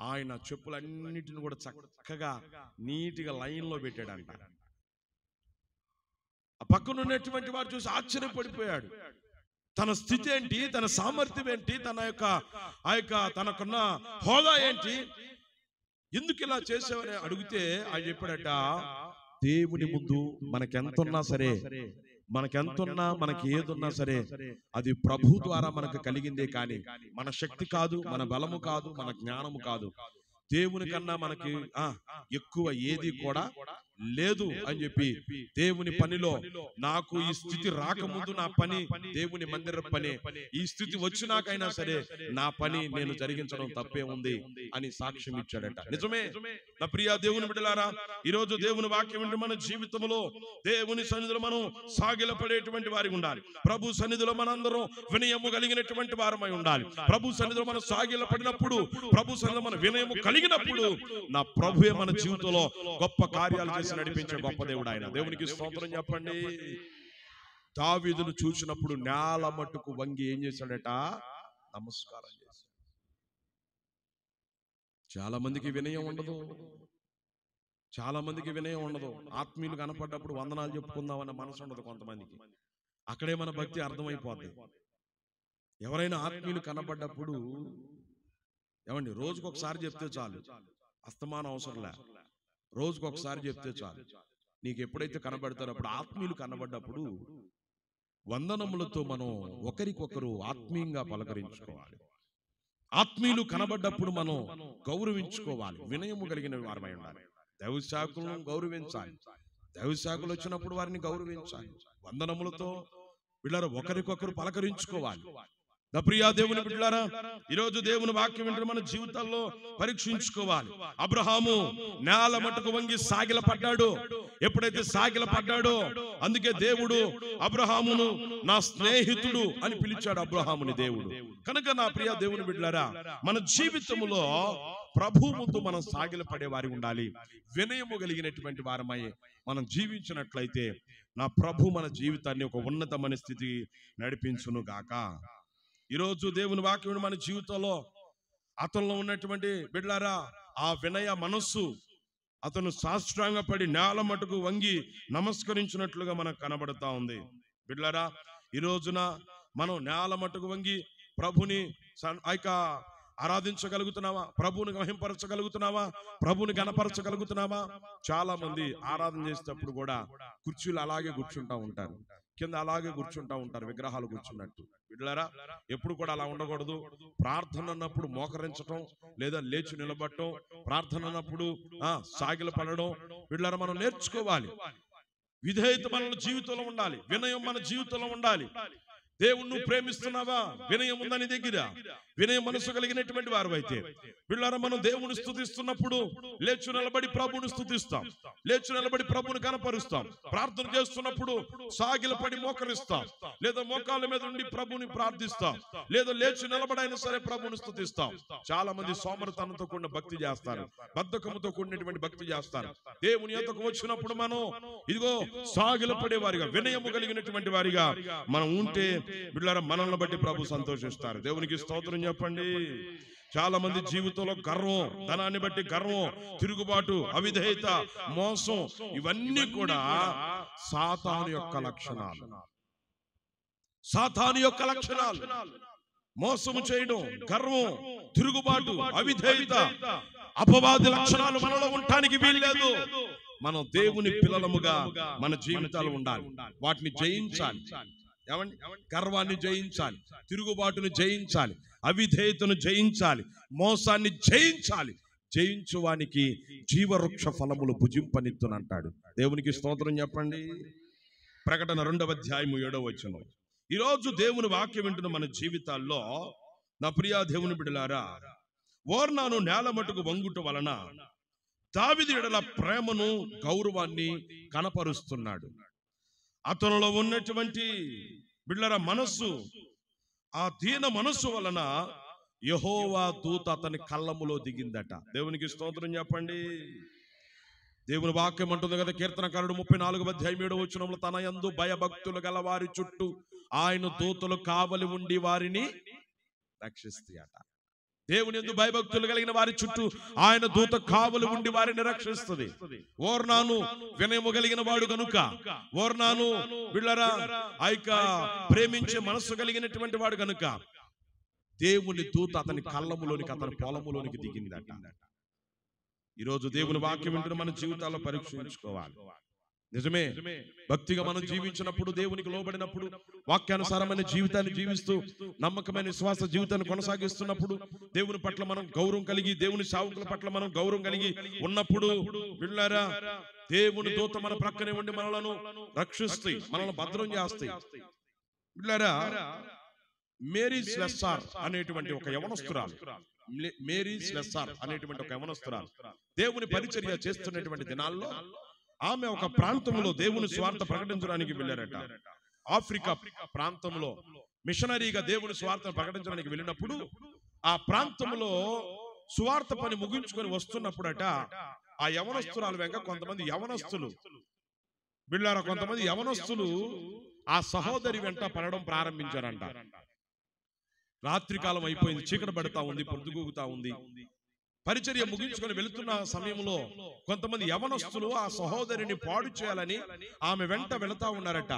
[SPEAKER 1] ఆయన చెప్పులన్నిటిని కూడా చక్కగా నీట్గా లైన్లో పెట్టాడంట. ఆ పక్కన ఉన్నటువంటి వారు చూసి ఆశ్చర్యపడిపోయాడు. తన స్థితి ఏంటి, తన సామర్థ్యం ఏంటి, తనకున్న హోదా ఏంటి, ఎందుకు ఇలా చేసావని అడిగితే ఆయన చెప్పాడట, దేవుని ముందు మనకెంతున్నా సరే, మనకి ఏదున్నా సరే అది ప్రభు ద్వారా మనకు కలిగిందే కానీ మన శక్తి కాదు, మన బలము కాదు, మన జ్ఞానము కాదు. దేవుని కన్నా మనకి ఎక్కువ ఏది కూడా లేదు అని చెప్పి, దేవుని పనిలో నాకు ఈ స్థితి రాకముందు నా పని దేవుని మందిర పని, ఈ స్థితి వచ్చినాకైనా సరే నా పని నేను జరిగించడం తప్పే ఉంది అని సాక్ష్యం ఇచ్చాడట. నిజమే నా ప్రియ దేవుని బిడ్డలారా, ఈరోజు దేవుని వాక్యం వింటే మన జీవితంలో దేవుని సన్నిధిలో మనం సాగిలపడేటువంటి వారి ఉండాలి. ప్రభు సన్నిధిలో మనందరం వినయము కలిగినటువంటి వారమై ఉండాలి. ప్రభు సన్నిధిలో మనం సాగిలపడినప్పుడు, ప్రభు సన్నిధిలో మన వినయము కలిగినప్పుడు నా ప్రభువే మన జీవితంలో గొప్ప కార్యాలు చేసి నడిపించే గొప్ప దేవుడు ఆయన. దేవునికి స్తోత్రం చెప్పండి. దావీదును చూసినప్పుడు నేల మట్టుకు వంగి ఏం చేశాడట? నమస్కారం చేశాడు. చాలా మందికి వినయం ఉండదు, చాలా మందికి వినయం ఉండదు. ఆత్మీయులు కనపడ్డప్పుడు వందనాలు చెప్పుకుందామన్న మనసు ఉండదు కొంతమందికి. అక్కడే మన భక్తి అర్థమైపోద్ది. ఎవరైనా ఆత్మీయులు కనపడ్డప్పుడు ఏమండి, రోజుకు ఒకసారి చెప్తే చాలు, అస్తమానం అవసరంలే, రోజుకు ఒకసారి చెప్తే చాలు. నీకు ఎప్పుడైతే కనబడతారో అప్పుడు, ఆత్మీయులు కనబడ్డప్పుడు వందనములతో మనం ఒకరికొకరు ఆత్మీయంగా పలకరించుకోవాలి. ఆత్మీయులు కనబడ్డప్పుడు మనం గౌరవించుకోవాలి, వినయము కలిగిన వారమై ఉండాలి. దైవ సేవకులను గౌరవించాలి, దైవ సేవకులు వచ్చినప్పుడు వారిని గౌరవించాలి. వందనములతో వీళ్ళ ఒకరికొకరు పలకరించుకోవాలి. ప్రియా దేవుని బిడ్డలారా, ఈరోజు దేవుని వాక్యం వింటే మన జీవితాల్లో పరీక్షించుకోవాలి. అబ్రహాము నేల మట్టుకు వంగి సాగిలపడ్డాడు. ఎప్పుడైతే సాగిలపడ్డాడో అందుకే దేవుడు అబ్రహామును నా స్నేహితుడు అని పిలిచాడు, అబ్రహాముని దేవుడు. కనుక నా ప్రియ దేవుని బిడ్డలారా, మన జీవితంలో ప్రభు ముందు మనం సాగిలపడే వారి ఉండాలి. వినయము కలిగినటువంటి వారమై మనం జీవించినట్లయితే నా ప్రభు మన జీవితాన్ని ఒక ఉన్నతమైన స్థితి నడిపించును గాక. ఈరోజు దేవుని వాక్యం మన జీవితంలో అతనిలో ఉన్నటువంటి బిడ్డలారా, ఆ వినయ మనస్సు, అతను సాష్టాంగపడి నేల మటుకు వంగి నమస్కరించినట్లుగా మనకు కనబడతా ఉంది. బిడ్డలారా, ఈ రోజున మనం నేల మటుకు వంగి ప్రభుని ఆరాధించగలుగుతున్నావా? ప్రభుని మహింపరచగలుగుతున్నావా? ప్రభుని గణపరచగలుగుతున్నావా? చాలా మంది ఆరాధన చేసేటప్పుడు కూడా కుర్చీలు అలాగే కూర్చుంటా ఉంటారు, కింద అలాగే కూర్చుంటా ఉంటారు, విగ్రహాలు కూర్చున్నట్టు. బిడ్డలారా, ఎప్పుడు కూడా అలా ఉండకూడదు. ప్రార్థన అన్నప్పుడు మోకరించటం లేదా లేచి నిలబడటం, ప్రార్థన అన్నప్పుడు సాగిల పడడం బిడ్డలారా మనం నేర్చుకోవాలి. విధేయత మన జీవితంలో ఉండాలి, వినయం మన జీవితంలో ఉండాలి. దేవుణ్ణి ప్రేమిస్తున్నావా? వినయం ఉందని దగ్గర, వినయ మనసు కలిగినటువంటి వారు అయితే వీళ్ళారా మనం దేవుని స్తుతిస్తున్నప్పుడు లేచి నిలబడి ప్రభుని స్తుతిస్తాం, లేచి నిలబడి ప్రభుని కనపరుస్తాం. ప్రార్థన చేస్తున్నప్పుడు సాగిలపడి మోకరిస్తాం, లేదా మోకాళ్ళ మీద ఉండి ప్రభుని ప్రార్థిస్తాం, లేదా లేచి నిలబడైనా సరే ప్రభుని స్తుతిస్తాం. చాలా మంది సోమరతనంతో కూడిన భక్తి చేస్తారు, బద్ధకముతో కూడినటువంటి భక్తి చేస్తారు. దేవుని యొద్దకు వచ్చినప్పుడు మనం ఇదిగో సాగిలపడే వారిగా, వినయము కలిగినటువంటి వారిగా మనం ఉంటే బిడ్డలారా మనల్ని బట్టి ప్రభు సంతోషిస్తారు. దేవునికి స్తోత్రం చెప్పండి. చాలా మంది జీవితంలో గర్వం, ధనాన్ని బట్టి గర్వం, తిరుగుబాటు, అవిధేయత, మోసం, ఇవన్నీ కూడా సాతాను యొక్క లక్షణాలు. సాతాను యొక్క లక్షణాలు మోసము చేయడం, గర్వం, తిరుగుబాటు, అవిధేయత, అపవాది లక్షణాలు మనలో ఉండటానికి వీల్లేదు. మనం దేవుని పిల్లలముగా మన జీవితాలు ఉండాలి, వాటిని జయించాలి. ఏమండి, గర్వాన్ని జయించాలి, తిరుగుబాటును జయించాలి, అవిధేయతను జయించాలి, మోసాన్ని జయించాలి. జయించువానికి జీవవృక్ష ఫలములు భుజింపనిత్తునంటాడు. దేవునికి స్తోత్రం చెప్పండి. ప్రకటన 2వ అధ్యాయము 7వ వచనం. ఈరోజు దేవుని వాక్యం వింటున్న మన జీవితాల్లో నా ప్రియా దేవుని బిడ్డలారా, ఓర్నాను నేల మటుకు వంగుట వలన దావీదు ఎడల ప్రేమను, గౌరవాన్ని కనపరుస్తున్నాడు. అతనిలో ఉన్నటువంటి బిడ్డల మనస్సు, ఆ దీన మనస్సు వలన యెహోవా దూత అతని కళ్ళములో దిగిందట. దేవునికి స్తోత్రం చెప్పండి. దేవుని వాక్యం అంటుంది కదా, కీర్తనకారుడు 34వ అధ్యాయం 7వ వచనంలో, తన యందు భయభక్తులు గల వారి చుట్టూ ఆయన దూతలు కావలి ఉండి వారిని రక్షిస్తాయట. దేవుని యందు భయభక్తులు కలిగిన వారి చుట్టూ ఆయన దూత కావలు ఉండి వారిని రక్షిస్తుంది. ఓర్నాను వినయము కలిగిన వాడు గనుక, ఓర్నాను బిళ్ళరా ఆ యొక్క ప్రేమించే మనస్సు కలిగినటువంటి వాడు గనుక దేవుని దూత అతని కళ్ళములోనికి, అతని పొలములోనికి దిగిందట. ఈరోజు దేవుని వాక్యం వింటున్న మన జీవితాల్లో పరీక్షించుకోవాలి. నిజమే, భక్తిగా మనం జీవించినప్పుడు, దేవునికి లోబడినప్పుడు, వాక్యానుసారమైన జీవితాన్ని జీవిస్తూ నమ్మకమైన విశ్వాస జీవితాన్ని కొనసాగిస్తున్నప్పుడు, దేవుని పట్ల మనం గౌరవం కలిగి, దేవుని సేవకుల పట్ల మనం గౌరవం కలిగి ఉన్నప్పుడు బిళ్ళారా దేవుని దూత మన ప్రక్కనే ఉండి మనలను రక్షిస్తాయి, మనల్ని భద్రం చేస్తాయి. బిళ్ళారా మేరీ స్లెస్సార్ అనేటువంటి ఒక యవనస్తురాలు, మేరీ స్లెస్సార్ అనేటువంటి ఒక యవనస్తురాలు దేవుని పరిచర్య చేస్తున్నటువంటి దినాల్లో ఆమె ఒక ప్రాంతంలో దేవుని స్వార్థ ప్రకటించడానికి వెళ్ళారట. ఆఫ్రికా ప్రాంతంలో మిషనరీగా దేవుని స్వార్థ ప్రకటించడానికి వెళ్ళినప్పుడు ఆ ప్రాంతంలో సువార్త పని ముగించుకొని వస్తున్నప్పుడట ఆ యవనస్తురాలు వెంక కొంతమంది యవనస్తులు బిళ్ళారా, కొంతమంది యవనస్తులు ఆ సహోదరి వెంట పడడం ప్రారంభించారంట. రాత్రికాలం అయిపోయింది, చీకటి పడతా ఉంది, పొద్దుగూగుతా ఉంది. పరిచర్య ముగించుకొని వెళుతున్న సమయంలో కొంతమంది యవనస్తులు ఆ సహోదరిని పాడు చేయాలని ఆమె వెంట వెళతా ఉన్నారట.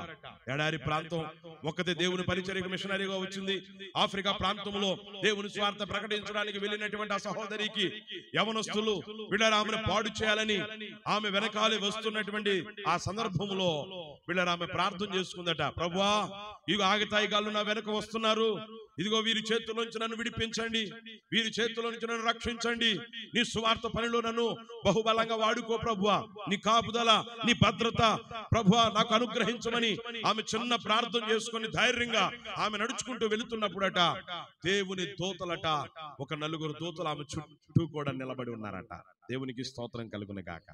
[SPEAKER 1] ఎడారి ప్రాంతం, ఒక్కతే దేవుని పరిచర్యకు మిషనరీగా వచ్చింది. ఆఫ్రికా ప్రాంతంలో దేవుని స్వార్థ ప్రకటించడానికి వెళ్ళినటువంటి ఆ సహోదరికి యవనస్తులు వీళ్ళ ఆమెను పాడు చేయాలని ఆమె వెనకాలే వస్తున్నటువంటి ఆ సందర్భంలో వీళ్ళ ఆమె ప్రార్థన చేసుకుందట. ప్రభువా, ఇగో ఆగతాయి గాళ్ళు నా వెనక వస్తున్నారు, ఇదిగో వీరి చేతుల్లోంచి నన్ను విడిపించండి, వీరి చేతుల్లో నుంచి నన్ను రక్షించండి, నీ సువార్త పనిలో నన్ను బహుబలంగా వాడుకో ప్రభువా, నీ కాపుదల, నీ భద్రత ప్రభువా నాకు అనుగ్రహించమని ఆమె చిన్న ప్రార్థన చేసుకుని ధైర్యంగా ఆమె నడుచుకుంటూ వెళుతున్నప్పుడట దేవుని దూతలట, ఒక నలుగురు దూతలు ఆమె చుట్టూ కూడా నిలబడి ఉన్నారట. దేవునికి స్తోత్రం కలుగును గాక.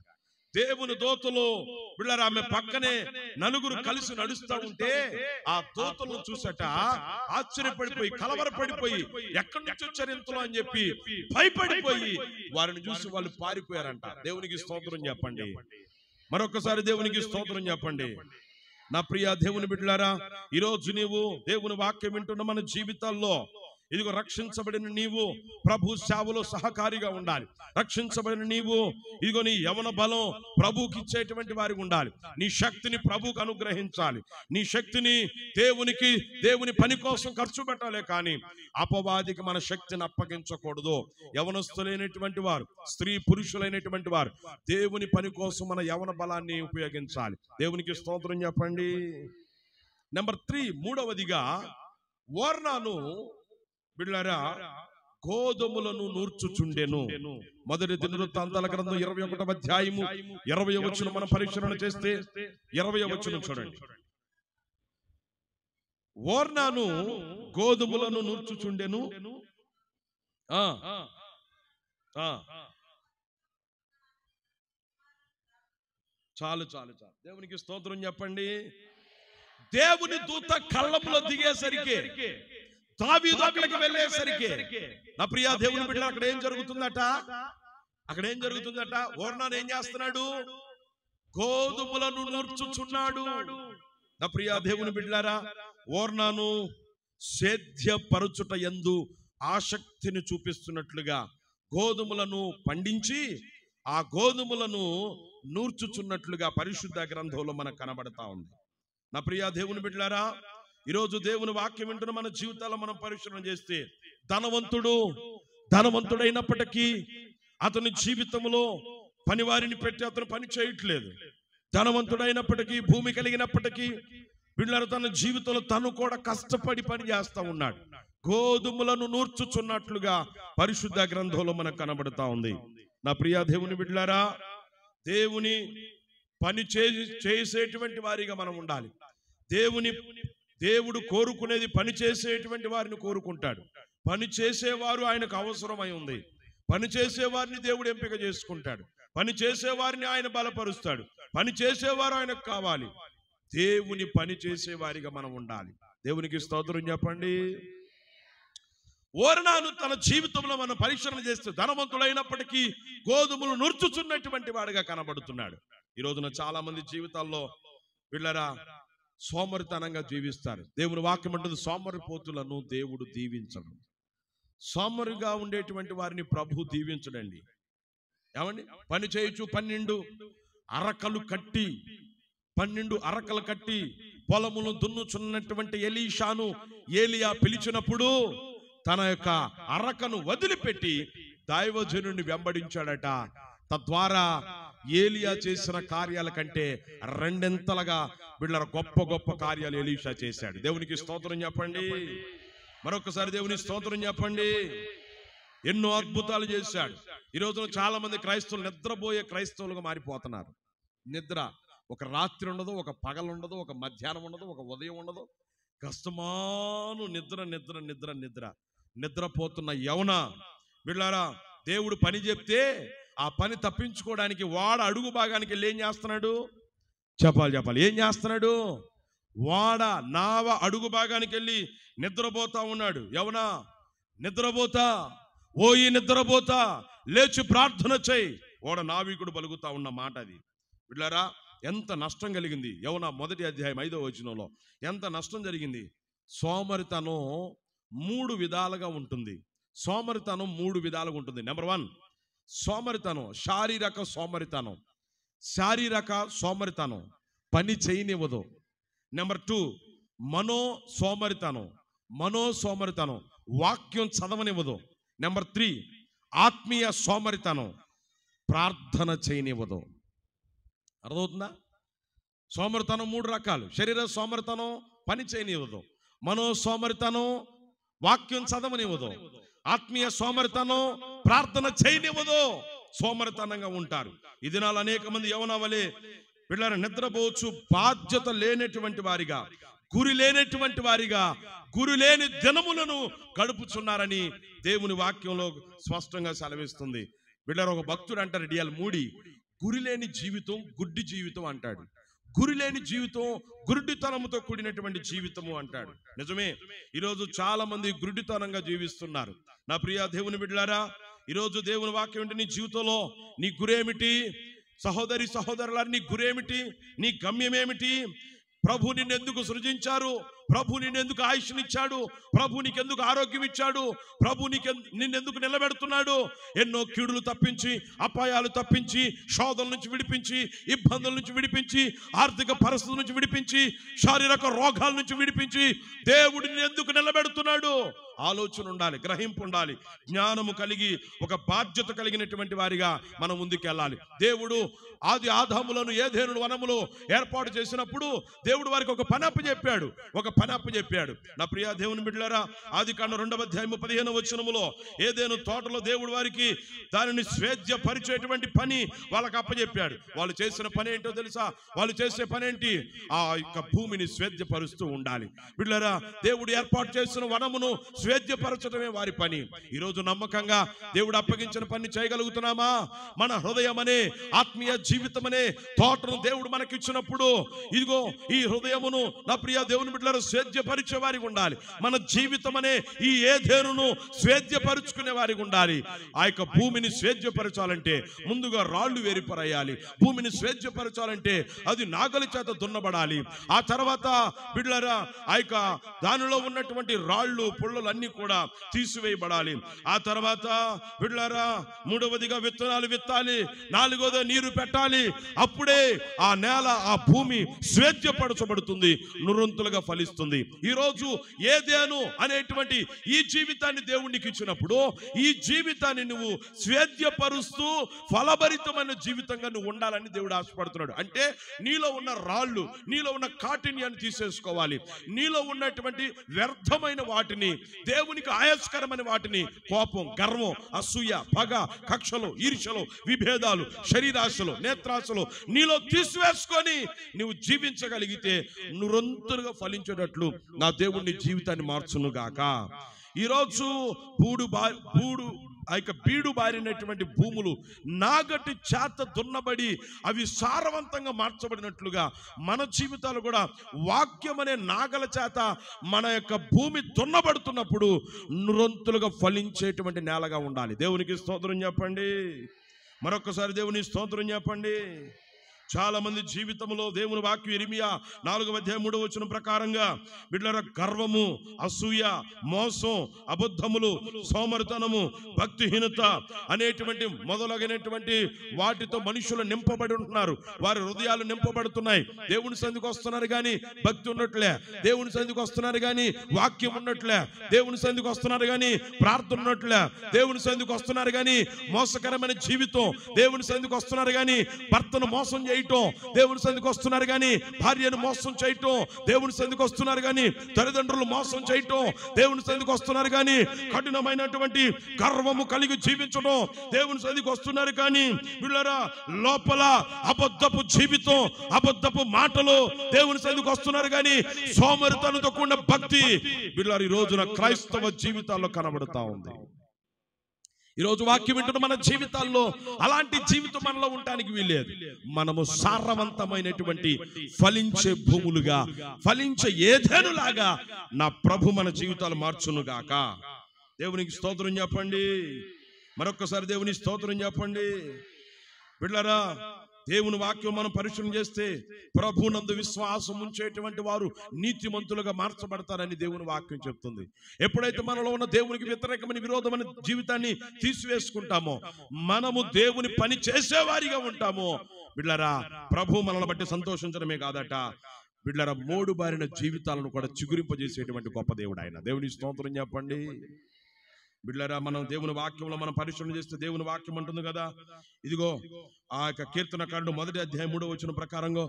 [SPEAKER 1] దేవుని దూతలు బిళ్ళర ఆమె పక్కనే నలుగురు కలిసి నడుస్తూ ఉంటే ఆ దూతలను చూసట ఆశ్చర్యపడిపోయి, కలవరపడిపోయి, ఎక్కడి నుంచి వచ్చారు ఇంతలో అని చెప్పి భయపడిపోయి వారిని చూసి వాళ్ళు పారిపోయారంట. దేవునికి స్తోత్రం చెప్పండి. మరొకసారి దేవునికి స్తోత్రం చెప్పండి. నా ప్రియ దేవుని బిడ్డలారా, ఈరోజు నీవు దేవుని వాక్యం వింటున్న మన జీవితాల్లో ఇదిగో రక్షించబడిన నీవు ప్రభు సేవలో సహకారిగా ఉండాలి. రక్షించబడిన నీవు ఇదిగో నీ యవన బలం ప్రభుకి ఇచ్చేటువంటి వారికి ఉండాలి. నీ శక్తిని ప్రభుకు అనుగ్రహించాలి. నీ శక్తిని దేవుని పని కోసం ఖర్చు పెట్టాలి, కానీ అపవాదికి మన శక్తిని అప్పగించకూడదు. యవనస్తులైనటువంటి వారు, స్త్రీ పురుషులైనటువంటి వారు దేవుని పని కోసం మన యవన బలాన్ని ఉపయోగించాలి. దేవునికి స్తోత్రం చెప్పండి. నెంబర్ 3, మూడవదిగా ఓర్నాను బిళ్ళారా గోధుమలను నూర్చుచుండెను. మొదటి దినవృత్తాంతాల గ్రంథం 21వ అధ్యాయము 20వ వచనం మనం పరిశీలన చేస్తే 20వ వచనం చూడండి. ఓర్నాను గోధుమలను నూర్చుచుండెను. చాలు చాలు చాలు. దేవునికి స్తోత్రం చెప్పండి. దేవుని దూత కళ్ళంలో దిగేసరికి, దావీదు అక్కడికి వెళ్ళేసరికి, నా ప్రియ దేవుని బిడ్డ, అక్కడ ఏం జరుగుతుందట? ఓర్నాను ఏం చేస్తున్నాడు? గోధుమలను నూర్చుచున్నాడు. నా ప్రియ దేవుని బిడ్డలారా, ఓర్నాను సేద్యపరచుట యందు ఆసక్తిని చూపిస్తున్నట్లుగా గోధుమలను పండించి ఆ గోధుమలను నూర్చుచున్నట్లుగా పరిశుద్ధ గ్రంథంలో మనకు కనబడతా ఉంది. నా ప్రియ దేవుని బిడ్డలారా, ఈరోజు దేవుని వాక్యం వింటున్న మన జీవితాల్లో మనం పరిశీలన చేస్తే ధనవంతుడైనప్పటికీ అతని జీవితంలో పనివారిని పెట్టి అతను పని చేయట్లేదు. ధనవంతుడైనప్పటికీ, భూమి కలిగినప్పటికీ బిడ్డలారా, తన జీవితంలో తను కూడా కష్టపడి పని చేస్తా ఉన్నాడు. గోధుమలను నూర్చుచున్నట్లుగా పరిశుద్ధ గ్రంథంలో మనకు కనబడతా ఉంది. నా ప్రియ దేవుని బిడ్డలారా, దేవుని పని చేసేటువంటి వారిగా మనం ఉండాలి. దేవుడు కోరుకునేది పని చేసేటువంటి వారిని కోరుకుంటాడు. పని చేసేవారు ఆయనకు అవసరమై ఉంది. పని చేసేవారిని దేవుడు ఎంపిక చేసుకుంటాడు. పని చేసేవారిని ఆయన బలపరుస్తాడు. పని చేసేవారు ఆయనకు కావాలి. దేవుని పని చేసేవారిగా మనం ఉండాలి. దేవునికి స్తోత్రం చెప్పండి. ఓర్నాను తన జీవితంలో మనం పరిశీలన చేస్తే ధనవంతుడైనప్పటికీ గోధుమలు నూర్చుచున్నటువంటి వాడిగా కనబడుతున్నాడు. ఈ రోజున చాలా మంది జీవితాల్లో వీళ్ళరా సోమరితనంగా జీవిస్తారు. దేవుని వాక్యం అంటుంది, సోమరిపోతులను దేవుడు దీవించడు. సోమరుగా ఉండేటువంటి వారిని ప్రభు దీవించడండి. ఏమండి, పని చేయొచ్చు 12 అరకలు కట్టి పొలమును దున్నుచున్నటువంటి ఎలీషాను ఏలియా పిలిచినప్పుడు తన యొక్క అరకను వదిలిపెట్టి దైవజనుడిని వెంబడించాడట. తద్వారా ఏలియా చేసిన కార్యాల కంటే 2 వీళ్ళ గొప్ప గొప్ప కార్యాలు ఎలీషా చేశాడు. దేవునికి స్తోత్రం చెప్పండి. మరొకసారి దేవుని స్తోత్రం చెప్పండి. ఎన్నో అద్భుతాలు చేశాడు. ఈ రోజున చాలా మంది క్రైస్తవులు నిద్రపోయే క్రైస్తవులుగా మారిపోతున్నారు. నిద్ర ఒక రాత్రి ఉండదు, ఒక పగలు ఉండదు, ఒక మధ్యాహ్నం ఉండదు, ఒక ఉదయం ఉండదు. కష్టమాను నిద్రపోతున్న యవన వీళ్ళారా, దేవుడు పని చెప్తే ఆ పని తప్పించుకోవడానికి వాడ అడుగు భాగానికి వెళ్ళి ఏం చేస్తున్నాడు? చెప్పాలి ఏం చేస్తున్నాడు? వాడ నావ అడుగు భాగానికి వెళ్ళి నిద్రపోతా ఉన్నాడు. యవనా నిద్రపోతా, ఓయి నిద్రపోతా, లేచి ప్రార్థన చేయి. ఓడ నావికుడు పలుకుతా ఉన్న మాట అది. వీళ్ళారా, ఎంత నష్టం కలిగింది. యవన 1వ అధ్యాయం 5వ వచనంలో ఎంత నష్టం జరిగింది. సోమరితనం 3 విధాలుగా ఉంటుంది. సోమరితనం 3 విధాలుగా ఉంటుంది. నెంబర్ 1 సోమరితనం, శారీరక సోమరితనం, పని చేయనివ్వదు. నెంబర్ 2 మనో సోమరితనం, వాక్యం చదవనివ్వదు. నెంబర్ 3 ఆత్మీయ సోమరితనం, ప్రార్థన చేయనివ్వదు. అర్థమవుతుందా? సోమరితనం 3 రకాలు. శరీర సోమరితనం పని చేయనివ్వదు, మనో సోమరితనం వాక్యం చదవనివ్వదు, ఆత్మీయ సోమరితనం ప్రార్థన చేయనివ్వదు. సోమరితనంగా ఉంటారు. ఈ దినాలు అనేక మంది యవన వలె పిల్లలు నిద్రపోవచ్చు. బాధ్యత లేనటువంటి వారిగా, గురి లేని దినములను గడుపుచున్నారని దేవుని వాక్యంలో స్పష్టంగా సెలవిస్తుంది. వీళ్ళ ఒక భక్తుడు అంటారు, డిఎల్ మూడి, గురిలేని జీవితం గుడ్డి జీవితం అంటాడు. గురిలేని జీవితం గురుడితనంతో కూడినటువంటి జీవితము అంటాడు. నిజమే, ఈరోజు చాలా మంది గురుడితనంగా జీవిస్తున్నారు. నా ప్రియ దేవుని బిడ్డలారా, ఈరోజు దేవుని వాక్యం ఏంటి? నీ జీవితంలో నీ గురేమిటి? సహోదరులారా, నీ గురేమిటి? నీ గమ్యమేమిటి? ప్రభు నిన్నెందుకు సృజించారు? ప్రభు నిన్నెందుకు ఆయుష్నిచ్చాడు? ప్రభు నీకెందుకు ఆరోగ్యం ఇచ్చాడు? ప్రభు నిన్నెందుకు నిలబెడుతున్నాడు? ఎన్నో కీడులు తప్పించి, అపాయాలు తప్పించి, శోధల నుంచి విడిపించి, ఇబ్బందుల నుంచి విడిపించి, ఆర్థిక పరిస్థితుల నుంచి విడిపించి, శారీరక రోగాల నుంచి విడిపించి దేవుడు నిన్నెందుకు నిలబెడుతున్నాడు? ఆలోచన ఉండాలి, గ్రహింపు ఉండాలి, జ్ఞానము కలిగి ఒక బాధ్యత కలిగినటువంటి వారిగా మనం ముందుకెళ్ళాలి. దేవుడు ఆదాములను ఏదెను వనములో ఏర్పాటు చేసినప్పుడు దేవుడు వారికి ఒక పని అప్పచెప్పాడు. నా ప్రియ దేవుని బిడ్డలారా, ఆదికాండం 2వ అధ్యాయం 15వ వచనములో ఏదెను తోటలో దేవుడు వారికి దానిని స్వేద్యపరిచేటువంటి పని వాళ్ళకి అప్పచెప్పాడు. వాళ్ళు చేసిన పని ఏంటో తెలుసా? వాళ్ళు చేసే పని ఏంటి? ఆ యొక్క భూమిని స్వేద్యపరుస్తూ ఉండాలి. బిడ్డలారా, దేవుడు ఏర్పాటు చేసిన వనమును స్వేద్యపరచడమే వారి పని. ఈరోజు నమ్మకంగా దేవుడు అప్పగించిన పని చేయగలుగుతున్నామా? మన హృదయం అనే ఆత్మీయ జీవితం అనే తోటను దేవుడు మనకిచ్చినప్పుడు, ఇదిగో ఈ హృదయమును నా ప్రియ దేవుని బిడ్డలారా స్వేద్యపరిచే వారికి ఉండాలి. మన జీవితం అనే ఈ ఏదెనును స్వేద్యపరుచుకునే వారికి ఉండాలి. ఆ యొక్క భూమిని స్వేద్యపరచాలంటే ముందుగా రాళ్లు వేరిపరేయాలి. భూమిని స్వేద్యపరచాలంటే అది నాగలి చేత దున్నబడాలి. ఆ తర్వాత బిడ్డలారా ఆ యొక్క దానిలో ఉన్నటువంటి రాళ్ళు పుల్లలు అన్ని కూడా తీసివేయబడాలి. ఆ తర్వాత బిడ్డలారా 3వదిగా విత్తనాలు విత్తాలి, 4వది నీరు పెట్టాలి. అప్పుడే ఆ నేల, ఆ భూమి స్వేద్యపరచబడుతుంది, నురంతులుగా ఫలిస్తుంది. ఈరోజు ఏదేను అనేటువంటి ఈ జీవితాన్ని దేవునికి ఇచ్చినప్పుడు ఈ జీవితాన్ని నువ్వు స్వేద్యపరుస్తూ ఫలభరితమైన జీవితంగా నువ్వు ఉండాలని దేవుడు ఆశపడుతున్నాడు. అంటే నీలో ఉన్న రాళ్ళు, నీలో ఉన్న కాఠిన్యాన్ని తీసేసుకోవాలి. నీలో ఉన్నటువంటి వ్యర్థమైన వాటిని, దేవునికి ఆయాస్కరమైన వాటిని, కోపం, గర్వం, అసూయ, పగ, కక్షలు, ఈర్ష్యలు, విభేదాలు, శరీరాశలు, నేత్రాశలు నీలో తీసివేసుకొని నువ్వు జీవించగలిగితే నురంతులుగా ఫలించేటట్లు నా దేవుని జీవితాన్ని మార్చునుగాక. ఈరోజు బీడు బారినటువంటి భూములు నాగటి చేత దున్నబడి అవి సారవంతంగా మార్చబడినట్లుగా మన జీవితాలు కూడా వాక్యం అనే నాగల చేత మన యొక్క భూమి దున్నబడుతున్నప్పుడు నురంతులుగా ఫలించేటువంటి నేలగా ఉండాలి. దేవునికి స్తోత్రం చెప్పండి. మరొకసారి దేవుని స్తోత్రం చెప్పండి. చాలా మంది జీవితంలో దేవుని వాక్యం ఇర్మియా 4:3 ప్రకారంగా బిడ్డలారా గర్వము, అసూయ, మోసం, అబద్ధములు, సోమరితనము, భక్తిహీనత అనేటువంటి మొదలగినటువంటి వాటితో మనుషులు నింపబడి ఉంటున్నారు. వారి హృదయాలు నింపబడుతున్నాయి. దేవుని సన్నిధికి వస్తున్నారు కానీ భక్తి ఉన్నట్లే, దేవుని సన్నిధికి వస్తున్నారు కానీ వాక్యం ఉన్నట్లే, దేవుని సన్నిధికి వస్తున్నారు కానీ ప్రార్థన ఉన్నట్లే, దేవుని సన్నిధికి వస్తున్నారు కానీ మోసకరమైన జీవితం, దేవుని సన్నిధికి వస్తున్నారు కానీ భర్తను మోసం చేయటం, దేవుని సన్నిధికి వస్తున్నారు కానీ భార్యను మోసం చేయటం, దేవుని సన్నిధికి వస్తున్నారు కానీ తల్లిదండ్రులు మోసం చేయటం, దేవుని సన్నిధికి వస్తున్నారు కానీ కఠినమైనటువంటి గర్వము కలిగి జీవించడం, దేవుని సన్నిధికి వస్తున్నారు కానీ వీళ్ళరా లోపల అబద్ధపు జీవితం, అబద్ధపు మాటలు, దేవుని సన్నిధికి వస్తున్నారు కానీ సోమరితనంతో కూడిన భక్తి వీళ్ళ ఈ రోజున క్రైస్తవ జీవితాల్లో కనబడుతూ ఉంది. ఈరోజు వాక్యం వింటున్న మన జీవితాల్లో అలాంటి జీవితం మనలో ఉండటానికి వీల్లేదు. మనము సారవంతమైనటువంటి ఫలించే భూములుగా, ఫలించే ఏదెనులాగా నా ప్రభు మన జీవితాలు మార్చునుగాక. దేవునికి స్తోత్రం చెప్పండి. మరొక్కసారి దేవుని స్తోత్రం చెప్పండి. బిడ్డలారా, దేవుని వాక్యం మనం పరిశీలన చేస్తే ప్రభునందు విశ్వాసం ఉంచేటువంటి వారు నీతిమంతులుగా మార్చబడతారని దేవుని వాక్యం చెప్తుంది. ఎప్పుడైతే మనలో ఉన్న దేవునికి వ్యతిరేకమైన విరోధమైన జీవితాన్ని తీసివేసుకుంటామో, మనము దేవుని పని చేసేవారిగా ఉంటామో, బిడ్డలారా ప్రభు మనల్ని బట్టి సంతోషించడమే కాదట, బిడ్డలారా మోడు బారిన జీవితాలను కూడా చిగురింపజేసేటువంటి గొప్ప దేవుడు ఆయన. దేవుని స్తోత్రం చెప్పండి. బిడ్డలారా, మనం దేవుని వాక్యంలో మనం పరిశీలన చేస్తే దేవుని వాక్యం అంటుంది కదా, ఇదిగో ఆ యొక్క కీర్తనకారుడు 1:3 ప్రకారంగా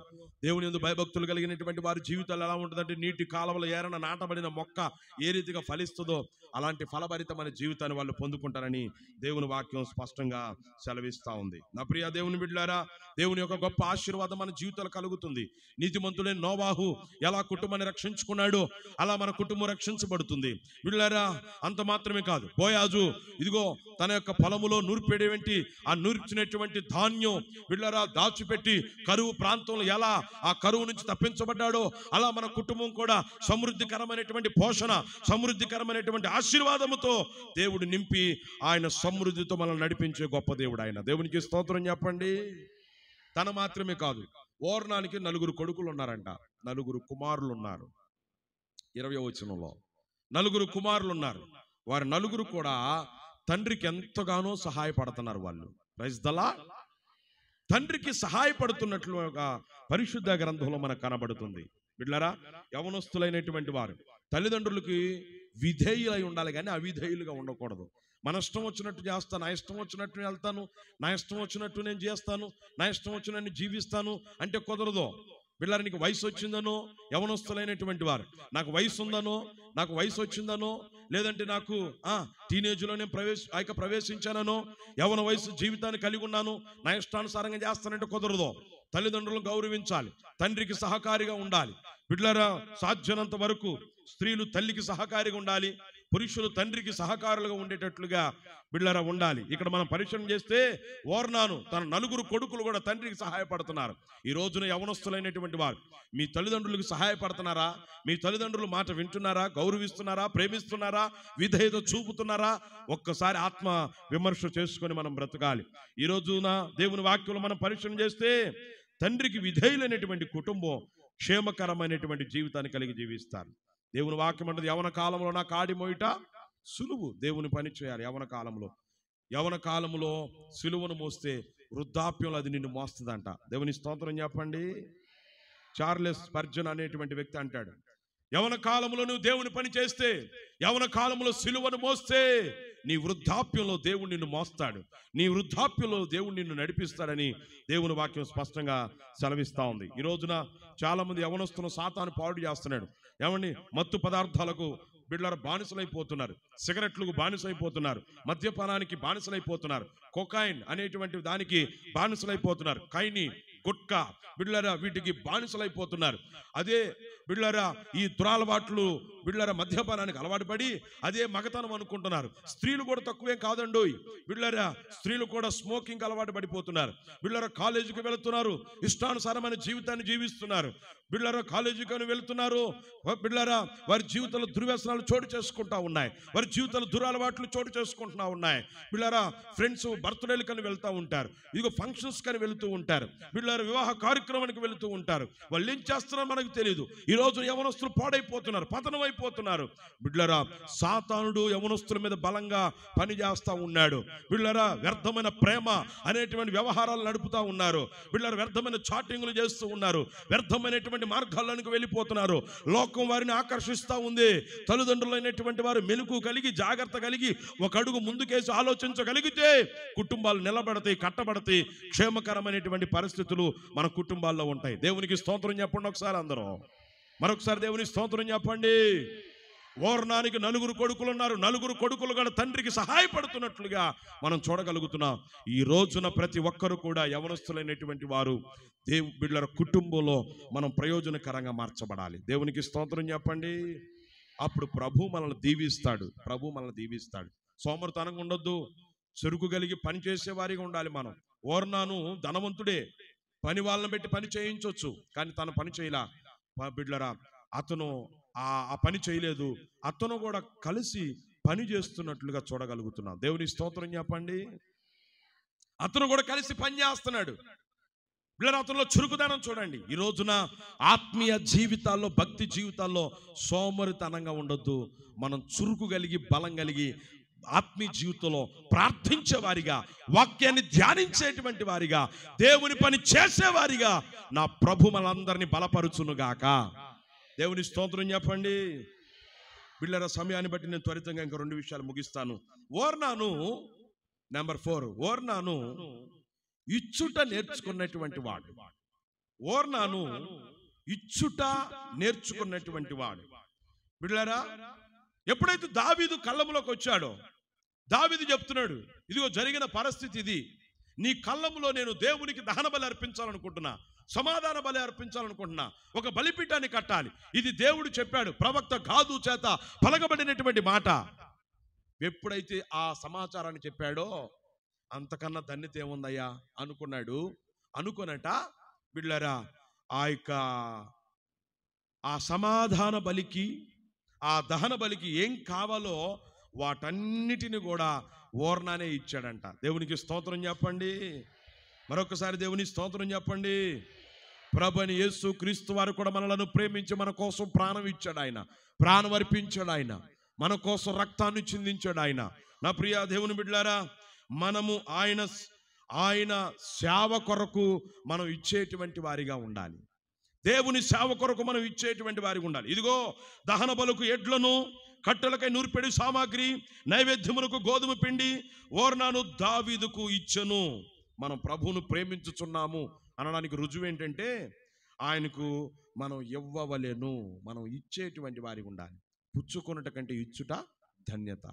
[SPEAKER 1] దేవుని యందు భయభక్తులు కలిగినటువంటి వారి జీవితాలు ఎలా ఉంటుందంటే, నీటి కాలువల ఏరన నాటబడిన మొక్క ఏ రీతిగా ఫలిస్తుందో అలాంటి ఫలభరితమైన జీవితాన్ని వాళ్ళు పొందుకుంటారని దేవుని వాక్యం స్పష్టంగా సెలవిస్తూ ఉంది. నా ప్రియ దేవుని బిడ్డలారా, దేవుని యొక్క గొప్ప ఆశీర్వాదం మన జీవితాలు కలుగుతుంది. నీతిమంతుడైన నోవాహు ఎలా కుటుంబాన్ని రక్షించుకున్నాడో అలా మన కుటుంబం రక్షించబడుతుంది. బిడ్డలారా, అంత మాత్రమే కాదు, బోయాజు ఇదిగో తన యొక్క పొలములో నూర్పేటువంటి ఆ నూర్చినటువంటి ధాన్యం బిడ్డలారా దాచిపెట్టి కరువు ప్రాంతంలో ఎలా ఆ కరువు నుంచి తప్పించబడ్డాడో అలా మన కుటుంబం కూడా సమృద్ధికరమైనటువంటి పోషణ, సమృద్ధికరమైనటువంటి ఆశీర్వాదముతో దేవుడు నింపి ఆయన సమృద్ధితో మనల్ని నడిపించే గొప్ప దేవుడు ఆయన. దేవునికి స్తోత్రం చెప్పండి. తన మాత్రమే కాదు, ఓర్నానికి 4 కొడుకులు ఉన్నారంట, 4 కుమారులు ఉన్నారు. 20వ వచనంలో 4 కుమారులు ఉన్నారు. వారి 4 కూడా తండ్రికి ఎంతగానో సహాయపడుతున్నారు. వాళ్ళు ప్రైజ్ ద లార్డ్. తండ్రికి సహాయపడుతున్నట్లుగా పరిశుద్ధ గ్రంథంలో మనకు కనబడుతుంది. బిడ్డలారా, యవనస్తులైనటువంటి వారు తల్లిదండ్రులకి విధేయులై ఉండాలి కానీ అవిధేయులుగా ఉండకూడదు. మన ఇష్టం వచ్చినట్టు చేస్తాను, నా ఇష్టం వచ్చినట్టు వెళ్తాను, నా ఇష్టం వచ్చినట్టు నేను చేస్తాను, నా ఇష్టం వచ్చినట్టు జీవిస్తాను అంటే కుదరదు. బిడ్డలారా, నీకు వయసు వచ్చిందనో, యవనస్తులైనటువంటి వారు నాకు వయసు ఉందనో, నాకు వయసు వచ్చిందనో, లేదంటే నాకు టీనేజ్లో నేను ప్రవేశించానో, యవన వయసు జీవితాన్ని కలిగి ఉన్నాను, నా ఇష్టానుసారంగా చేస్తానంటే కుదరదు. తల్లిదండ్రులను గౌరవించాలి, తండ్రికి సహకారిగా ఉండాలి. బిడ్డలారా, సాధ్యనంత వరకు స్త్రీలు తల్లికి సహకారిగా ఉండాలి, పురుషులు తండ్రికి సహకారులుగా ఉండేటట్లుగా బిడ్డలారా ఉండాలి. ఇక్కడ మనం పరిశీలన చేస్తే ఓర్నాను తన 4 కొడుకులు కూడా తండ్రికి సహాయపడుతున్నారు. ఈ రోజున యవనస్తులైనటువంటి వారు మీ తల్లిదండ్రులకు సహాయపడుతున్నారా? మీ తల్లిదండ్రులు మాట వింటున్నారా? గౌరవిస్తున్నారా? ప్రేమిస్తున్నారా? విధేయత చూపుతున్నారా? ఒక్కసారి ఆత్మ విమర్శ చేసుకొని మనం బ్రతకాలి. ఈ రోజున దేవుని వాక్యంలో మనం పరిశీలన చేస్తే తండ్రికి విధేయులైనటువంటి కుటుంబం క్షేమకరమైనటువంటి జీవితాన్ని కలిగి జీవిస్తారు. దేవుని వాక్యం అంటే యవన కాలంలో నా కాడి మోయిట సులువు. దేవుని పని చేయాలి. యవన కాలంలో సులువును మోస్తే వృద్ధాప్యంలో అది నిన్ను మోస్తుందంట. దేవుని స్తోత్రం చెప్పండి. చార్లెస్ స్పర్జన్ అనేటువంటి వ్యక్తి అంటాడు, యవన కాలంలో నువ్వు దేవుని పని చేస్తే, యవన కాలంలో సిలువను మోస్తే నీ వృద్ధాప్యంలో దేవుడు నిన్ను మోస్తాడు, నీ వృద్ధాప్యంలో దేవుడు నిన్ను నడిపిస్తాడని దేవుని వాక్యం స్పష్టంగా సెలవిస్తూ ఉంది. ఈ రోజున చాలా మంది యవనస్తులను సాతాను పాడు చేస్తున్నాడు. ఏమండి, మత్తు పదార్థాలకు బిడ్డలారా బానిసలైపోతున్నారు, సిగరెట్లకు బానిసైపోతున్నారు, మద్యపానానికి బానిసలైపోతున్నారు, కొకైన్ అనేటువంటి దానికి బానిసలైపోతున్నారు, కైని, గుట్కా బిడ్డలారా వీటికి బానిసలైపోతున్నారు. అదే బిడ్డలారా ఈ దురలవాట్లు బిడ్డలారా మద్యపానానికి అలవాటు పడి అదే మగతనం అనుకుంటున్నారు. స్త్రీలు కూడా తక్కువేం కాదండోయ్ బిడ్డలారా, స్త్రీలు కూడా స్మోకింగ్ అలవాటు పడిపోతున్నారు. బిడ్డలారా కాలేజీకి వెళుతున్నారు, ఇష్టానుసారమైన జీవితాన్ని జీవిస్తున్నారు. బిడ్డలారా కాలేజీకి వెళుతున్నారు, బిడ్డలారా వారి జీవితంలో దుర్వ్యసనాలు చోటు చేసుకుంటా ఉన్నాయి, వారి జీవితంలో దురలవాట్లు చోటు చేసుకుంటా ఉన్నాయి. బిడ్డలారా ఫ్రెండ్స్ బర్త్డేలు కని వెళ్తూ ఉంటారు, ఇదిగో ఫంక్షన్స్ కని వెళుతూ ఉంటారు. బిడ్డలారా బిడ్డలారా వివాహ కార్యక్రమానికి వెళుతూ ఉంటారు. వాళ్ళు ఏం చేస్తున్నారో మనకు తెలియదు. ఈరోజు యవనస్తులు పాడైపోతున్నారు, పతనం అయిపోతున్నారు. బిడ్డలారా సాతానుడు యవనస్తుల మీద బలంగా పనిచేస్తూ ఉన్నాడు. బిడ్డలారా వ్యర్థమైన ప్రేమ అనేటువంటి వ్యవహారాలు నడుపుతూ ఉన్నారు. బిడ్డలారా వ్యర్థమైన చాటింగ్లు చేస్తూ ఉన్నారు, వ్యర్థమైనటువంటి మార్గాల్లోనికి వెళ్ళిపోతున్నారు. లోకం వారిని ఆకర్షిస్తూ ఉంది. తల్లిదండ్రులైనటువంటి వారు మెలకు కలిగి జాగ్రత్త కలిగి ఒక అడుగు ముందుకేసి ఆలోచించగలిగితే కుటుంబాలు నిలబడతాయి, కట్టబడతాయి. క్షేమకరమైనటువంటి పరిస్థితులు మన కుటుంబాల్లో ఉంటాయి. దేవునికి స్తోత్రం చెప్పండి ఒకసారి అందరూ. మరొకసారి దేవునికి స్తోత్రం చెప్పండి. ఓర్నానికి 9 కొడుకులు ఉన్నారు. 9 కొడుకులు కూడా తండ్రికి సహాయపడుతున్నట్లుగా మనం చూడగలుగుతున్నాం. ఈ రోజున ప్రతి ఒక్కరు కూడా యవనస్తులైనటువంటి వారు బిడ్డల కుటుంబంలో మనం ప్రయోజనకరంగా మార్చబడాలి. దేవునికి స్తోత్రం చెప్పండి. అప్పుడు ప్రభు మనల్ని దీవిస్తాడు. ప్రభు మనల్ని దీవిస్తాడు. సోమరితనంగా ఉండొద్దు, చురుకు కలిగి పని చేసేవారిగా ఉండాలి. మనం ఓర్నాను ధనవంతుడే, పని వాళ్ళని పెట్టి పని చేయించవచ్చు, కానీ తన పని చేయలా. బిడ్డలరా అతను ఆ పని చేయలేదు, అతను కూడా కలిసి పని చేస్తున్నట్లుగా చూడగలుగుతున్నాం. దేవుని స్తోత్రం చెప్పండి. అతను కూడా కలిసి పని చేస్తున్నాడు. బిడ్డలారా అతనిలో చురుకుదనం చూడండి. ఈ రోజున ఆత్మీయ జీవితాల్లో, భక్తి జీవితాల్లో సోమరితనంగా ఉండొద్దు. మనం చురుకు కలిగి బలం కలిగి ఆత్మీయ జీవితంలో ప్రార్థించే వారిగా, వాక్యాన్ని ధ్యానించేటువంటి వారిగా, దేవుని పని చేసేవారిగా నా ప్రభు మనందరినీ బలపరుచునుగాక. దేవుని స్తోత్రం చెప్పండి. బిడ్డలారా సమయాన్ని బట్టి నేను త్వరితంగా ఇంకా 2 విషయాలు ముగిస్తాను. ఓర్నాను నెంబర్ 4, ఓర్నాను ఇచ్చుట నేర్చుకున్నటువంటి వాడు. ఓర్నాను ఇచ్చుట నేర్చుకున్నటువంటి వాడు. బిడ్డలారా ఎప్పుడైతే దావీదు కళ్ళములోకి వచ్చాడో, దావీదు చెప్తున్నాడు, ఇదిగో జరిగిన పరిస్థితి ఇది. నీ కళ్ళములో నేను దేవునికి దహన బలి అర్పించాలనుకుంటున్నా, సమాధాన బలి అర్పించాలనుకుంటున్నా, ఒక బలిపీఠాన్ని కట్టాలి. ఇది దేవుడు చెప్పాడు, ప్రవక్త గాదు చేత పలకబడినటువంటి మాట. ఎప్పుడైతే ఆ సమాచారాన్ని చెప్పాడో అంతకన్నా ధన్యత ఏముందయ్యా అనుకున్నాడు. అనుకున్నట బిడ్డలారా ఆ సమాధాన బలికి, ఆ దహన బలికి ఏం కావాలో వాటన్నిటిని కూడా ఓర్నానే ఇచ్చాడంట. దేవునికి స్తోత్రం చెప్పండి. మరొకసారి దేవుని స్తోత్రం చెప్పండి. ప్రభువైన యేసు క్రీస్తు వారు కూడా మనలను ప్రేమించి మన కోసం ప్రాణం ఇచ్చాడు. ఆయన ప్రాణం అర్పించాడు. ఆయన మన కోసం రక్తాన్ని చిందించాడు. ఆయన నా ప్రియ దేవుని బిడ్డలారా, మనము ఆయన సేవ కొరకు మనం ఇచ్చేటువంటి వారిగా ఉండాలి. దేవుని సేవ కొరకు మనం ఇచ్చేటువంటి వారిగా ఉండాలి. ఇదిగో దహన బలుకు ఎడ్లను, కట్టెలకై నూర్పెడి సామాగ్రి, నైవేద్యమునకు గోధుమ పిండి ఓర్నాను దావీదుకు ఇచ్చెను. మనం ప్రభువును ప్రేమించుచున్నాము అనడానికి రుజువు ఏంటంటే ఆయనకు మనం ఇవ్వవలెను. మనం ఇచ్చేటువంటి వారిగా ఉండాలి. పుచ్చుకొనుట కంటే ఇచ్చుట ధన్యత.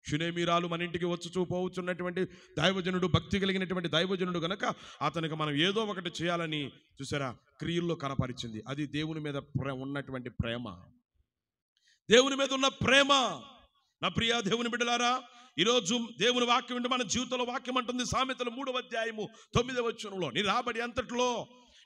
[SPEAKER 1] షునేమీరాలు మన ఇంటికి వచ్చుచూ పోవచ్చున్నటువంటి దైవజనుడు, భక్తి కలిగినటువంటి దైవజనుడు గనక అతనికి మనం ఏదో ఒకటి చేయాలని చూసారా క్రియల్లో కనపరిచింది. అది దేవుని మీద ఉన్నటువంటి ప్రేమ, దేవుని మీద ఉన్న ప్రేమ. నా ప్రియ దేవుని బిడ్డలారా, ఈరోజు దేవుని వాక్యం అంటే మన జీవితంలో వాక్యం అంటుంది. సామెతలు 3వ అధ్యాయము 9వ వచనంలో, నీ రాబడి అంతట్లో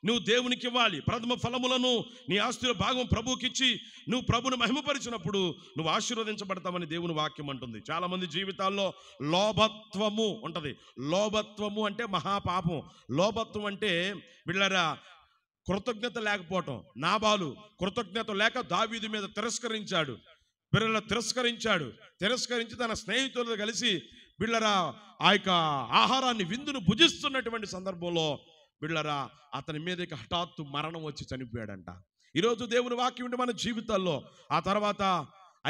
[SPEAKER 1] నువ్వు దేవునికి ఇవ్వాలి. ప్రథమ ఫలములను నీ ఆస్తిలో భాగం ప్రభువుకి ఇచ్చి నువ్వు ప్రభుని మహిమపరిచినప్పుడు నువ్వు ఆశీర్వదించబడతామని దేవుని వాక్యం అంటుంది. చాలా మంది జీవితాల్లో లోభత్వము ఉంటది. లోభత్వము అంటే మహాపాపం. లోభత్వం అంటే బిళ్ళరా కృతజ్ఞత లేకపోవటం. నాబాలు కృతజ్ఞత లేక దావీదు మీద తిరస్కరించాడు. బిళ్ళ తిరస్కరించి తన స్నేహితులతో కలిసి బిళ్ళరా ఆ యొక్క ఆహారాన్ని, విందును భుజిస్తున్నటువంటి సందర్భంలో బిళ్ళరా అతని మీదకి హఠాత్తు మరణం వచ్చి చనిపోయాడంట. ఈరోజు దేవుని వాక్యం ఉంటే మన జీవితాల్లో ఆ తర్వాత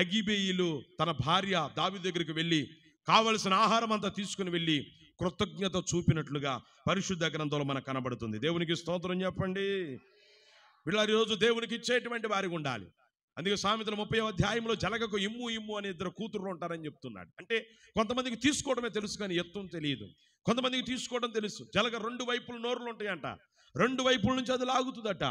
[SPEAKER 1] అగిబేయులు తన భార్య దావీదు దగ్గరికి వెళ్ళి కావలసిన ఆహారం అంతా తీసుకుని వెళ్ళి కృతజ్ఞత చూపినట్లుగా పరిశుద్ధ గ్రంథంలో మనకు కనబడుతుంది. దేవునికి స్తోత్రం చెప్పండి. వీళ్ళ ఈరోజు దేవునికి ఇచ్చేటువంటి వారికి ఉండాలి. అందుకే సామెతల 30వ అధ్యాయంలో జలగకు ఇమ్ము అనే 2 కూతుర్లు ఉంటారని చెప్తున్నాడు. అంటే కొంతమందికి తీసుకోవడమే తెలుసు కానీ ఎత్తం తెలియదు. కొంతమందికి తీసుకోవడం తెలుసు. జలగ 2 వైపులు నోరులు ఉంటాయంట, 2 వైపుల నుంచి అది లాగుతుందట.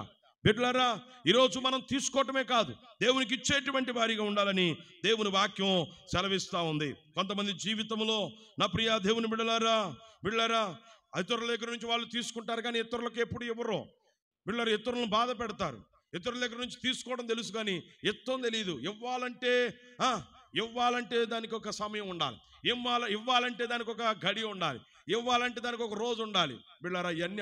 [SPEAKER 1] బిడ్డలారా ఈరోజు మనం తీసుకోవటమే కాదు, దేవునికి ఇచ్చేటువంటి వారిగా ఉండాలని దేవుని వాక్యం సెలవిస్తూ ఉంది. కొంతమంది జీవితంలో నా ప్రియ దేవుని బిడ్డలారా ఇతరుల దగ్గర నుంచి వాళ్ళు తీసుకుంటారు కానీ ఇతరులకు ఎప్పుడు ఇవ్వరు. బిడ్డలారా ఇతరులను బాధ పెడతారు. ఇతరుల దగ్గర నుంచి తీసుకోవడం తెలుసు కానీ ఎత్తం తెలియదు. ఇవ్వాలంటే దానికి ఒక సమయం ఉండాలి. ఇవ్వాలంటే దానికి ఒక గడి ఉండాలి. ఇవ్వాలంటే దానికి ఒక రోజు ఉండాలి. బిళ్ళారా ఇవన్నీ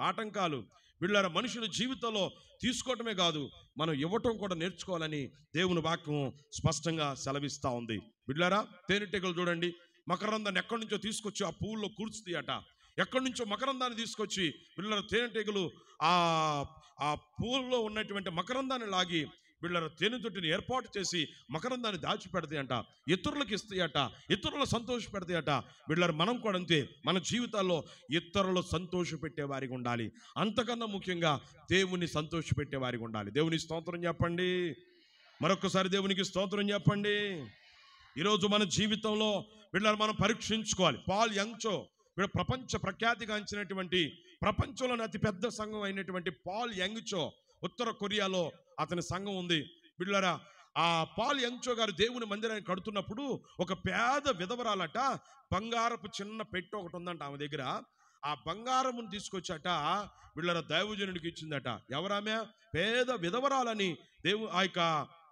[SPEAKER 1] ఆటంకాలు బిళ్ళారా మనుషుల జీవితంలో తీసుకోవటమే కాదు, మనం ఇవ్వటం కూడా నేర్చుకోవాలని దేవుని వాక్యం స్పష్టంగా సెలవిస్తూ ఉంది. బిళ్ళారా తేనెటీగలు చూడండి, మకరందాన్ని ఎక్కడి నుంచో తీసుకొచ్చి ఆ పువ్వుల్లో కూర్చుతాయట. ఎక్కడి నుంచో మకరందాన్ని తీసుకొచ్చి బిళ్ళారా తేనెటీగలు ఆ పువ్వుల్లో ఉన్నటువంటి మకరందాన్ని లాగి బిళ్ళారా తేనెతొట్టిని ఏర్పాటు చేసి మకరందాన్ని దాచిపెడతాయంట, ఇతరులకు ఇస్తాయట, ఇతరులు సంతోష పెడతాయట. బిళ్ళారా మనం కూడా అంతే, మన జీవితాల్లో ఇతరులు సంతోష పెట్టేవారికి ఉండాలి. అంతకన్నా ముఖ్యంగా దేవుని సంతోష పెట్టేవారికి ఉండాలి. దేవుని స్తోత్రం చెప్పండి. మరొకసారి దేవునికి స్తోత్రం చెప్పండి. ఈరోజు మన జీవితంలో బిళ్ళారా మనం పరీక్షించుకోవాలి. పాల్ యాంగ్చో ప్రపంచ ప్రఖ్యాతిగాంచినటువంటి ప్రపంచంలోని అతిపెద్ద సంఘం అయినటువంటి పాల్ యాంగ్చో ఉత్తర కొరియాలో అతని సంఘం ఉంది. బిళ్ళారా ఆ పాల్ యాంగ్చో గారు దేవుని మందిరాన్ని కడుతున్నప్పుడు ఒక పేద విధవరాలట బంగారపు చిన్న పెట్టె ఒకటి ఉందంట ఆమె దగ్గర. ఆ బంగారమును తీసుకొచ్చాట బిళ్ళారా దైవజనుడికి ఇచ్చిందట. ఎవరామె? పేద విధవరాలని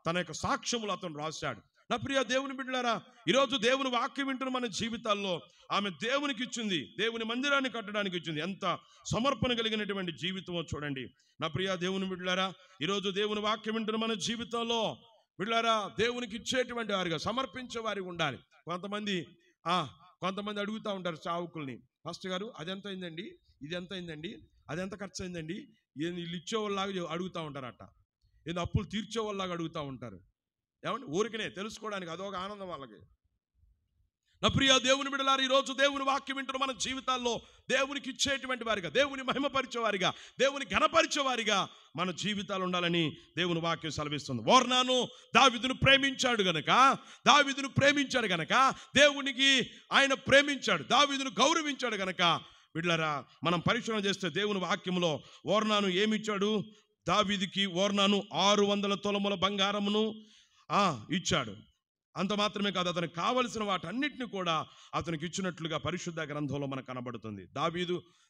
[SPEAKER 1] తన యొక్క సాక్ష్యములు అతను రాశాడు. నా ప్రియ దేవుని బిడ్డలారా, ఈరోజు దేవుని వాక్యం వింటున్న మన జీవితాల్లో ఆమె దేవునికి ఇచ్చింది, దేవుని మందిరాన్ని కట్టడానికి ఇచ్చింది. ఎంత సమర్పణ కలిగినటువంటి జీవితమో చూడండి. నా ప్రియ దేవుని బిడ్డలారా, ఈరోజు దేవుని వాక్యం వింటున్న మన జీవితంలో బిడ్డలారా దేవునికి ఇచ్చేటువంటి వారిగా సమర్పించే వారికి ఉండాలి. కొంతమంది అడుగుతూ ఉంటారు చావుకుల్ని, ఫస్ట్ గారు అదెంత అయిందండి, ఇది ఎంత అయిందండి, అదెంత ఖర్చు అయిందండి, వీళ్ళు ఇచ్చేవాళ్ళలాగా అడుగుతూ ఉంటారట. ఏదో అప్పులు తీర్చేవాళ్ళలాగా అడుగుతూ ఉంటారు. ఏమంటే ఊరికనే తెలుసుకోవడానికి అదొక ఆనందం వాళ్ళకి. నా ప్రియ దేవుని బిడ్డలారా, ఈరోజు దేవుని వాక్యం వింటున్న మన జీవితాల్లో దేవునికి ఇచ్చేటువంటి వారిగా, దేవుని మహిమపరిచేవారిగా, దేవుని ఘనపరిచేవారిగా మన జీవితాలు ఉండాలని దేవుని వాక్యం సెలవిస్తుంది. ఓర్నాను దావీదును ప్రేమించాడు గనక దేవునికి ఆయన ప్రేమించాడు, దావీదును గౌరవించాడు గనక బిడ్డలారా మనం పరిశీలన చేస్తే దేవుని వాక్యంలో ఓర్నాను ఏమిచ్చాడు? దావీదుకి ఓర్నాను 600 తులముల బంగారమును ఇచ్చాడు. అంత మాత్రమే కాదు, అతనికి కావలసిన వాటన్నిటిని కూడా అతనికి ఇచ్చినట్లుగా పరిశుద్ధ గ్రంథంలో మనకు కనబడుతుంది.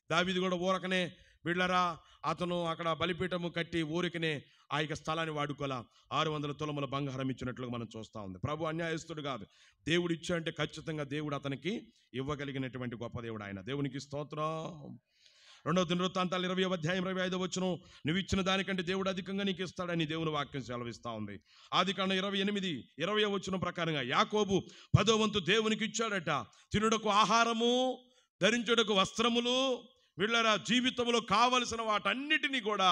[SPEAKER 1] దావీదు కూడా ఊరకనే బిళ్ళరా అతను అక్కడ బలిపీఠము కట్టి ఊరికనే ఆ యొక్క స్థలాన్ని వాడుకోలా 600 తులముల బంగారం ఇచ్చినట్లుగా మనం చూస్తూ ఉంది. ప్రభు అన్యాయస్తుడు కాదు. దేవుడు ఇచ్చా అంటే ఖచ్చితంగా దేవుడు అతనికి ఇవ్వగలిగినటువంటి గొప్ప దేవుడు ఆయన. దేవునికి స్తోత్రం. 2 దినవృత్తాంతాలు 20వ అధ్యాయం 25వ వచనం, నువ్వు ఇచ్చిన దానికంటే దేవుడు అధికంగా నీకు ఇస్తాడని దేవుని వాక్యం సెలవిస్తూ ఉంది. ఆదికాండం 28:20వ వచనం ప్రకారంగా యాకోబు 10వ వంతు దేవునికి ఇచ్చాడట. తినుటకు ఆహారము, ధరించుటకు వస్త్రములు, వీళ్ళ జీవితంలో కావలసిన వాటన్నిటినీ కూడా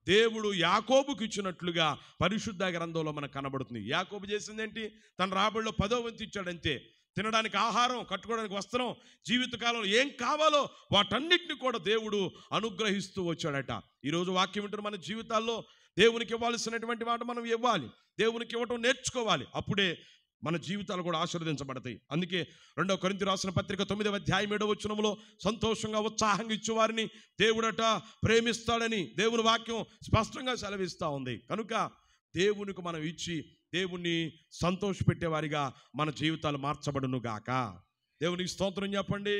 [SPEAKER 1] దేవుడు యాకోబుకి ఇచ్చినట్లుగా పరిశుద్ధ గ్రంథంలో మనకు కనబడుతుంది. యాకోబు చేసిందేంటి? తన రాబడిలో 10వ వంతు ఇచ్చాడంతే. తినడానికి ఆహారం, కట్టుకోవడానికి వస్త్రం, జీవితకాలంలో ఏం కావాలో వాటన్నిటిని కూడా దేవుడు అనుగ్రహిస్తూ వచ్చాడట. ఈరోజు వాక్యం వింటున్న మన జీవితాల్లో దేవునికి ఇవ్వాల్సినటువంటి మాట మనం ఇవ్వాలి, దేవునికి ఇవ్వటం నేర్చుకోవాలి. అప్పుడే మన జీవితాలు కూడా ఆశీర్వదించబడతాయి. అందుకే 2 కొరింథీ రాసిన పత్రిక 9వ అధ్యాయం 7వ వచనంలో సంతోషంగా ఉత్సాహంగా ఇచ్చేవారిని దేవుడట ప్రేమిస్తాడని దేవుని వాక్యం స్పష్టంగా సెలవిస్తూ ఉంది. కనుక దేవునికి మనం ఇచ్చి దేవుణ్ణి సంతోషపెట్టేవారిగా మన జీవితాలు మార్చబడును గాక. దేవునికి స్తోత్రం చెప్పండి.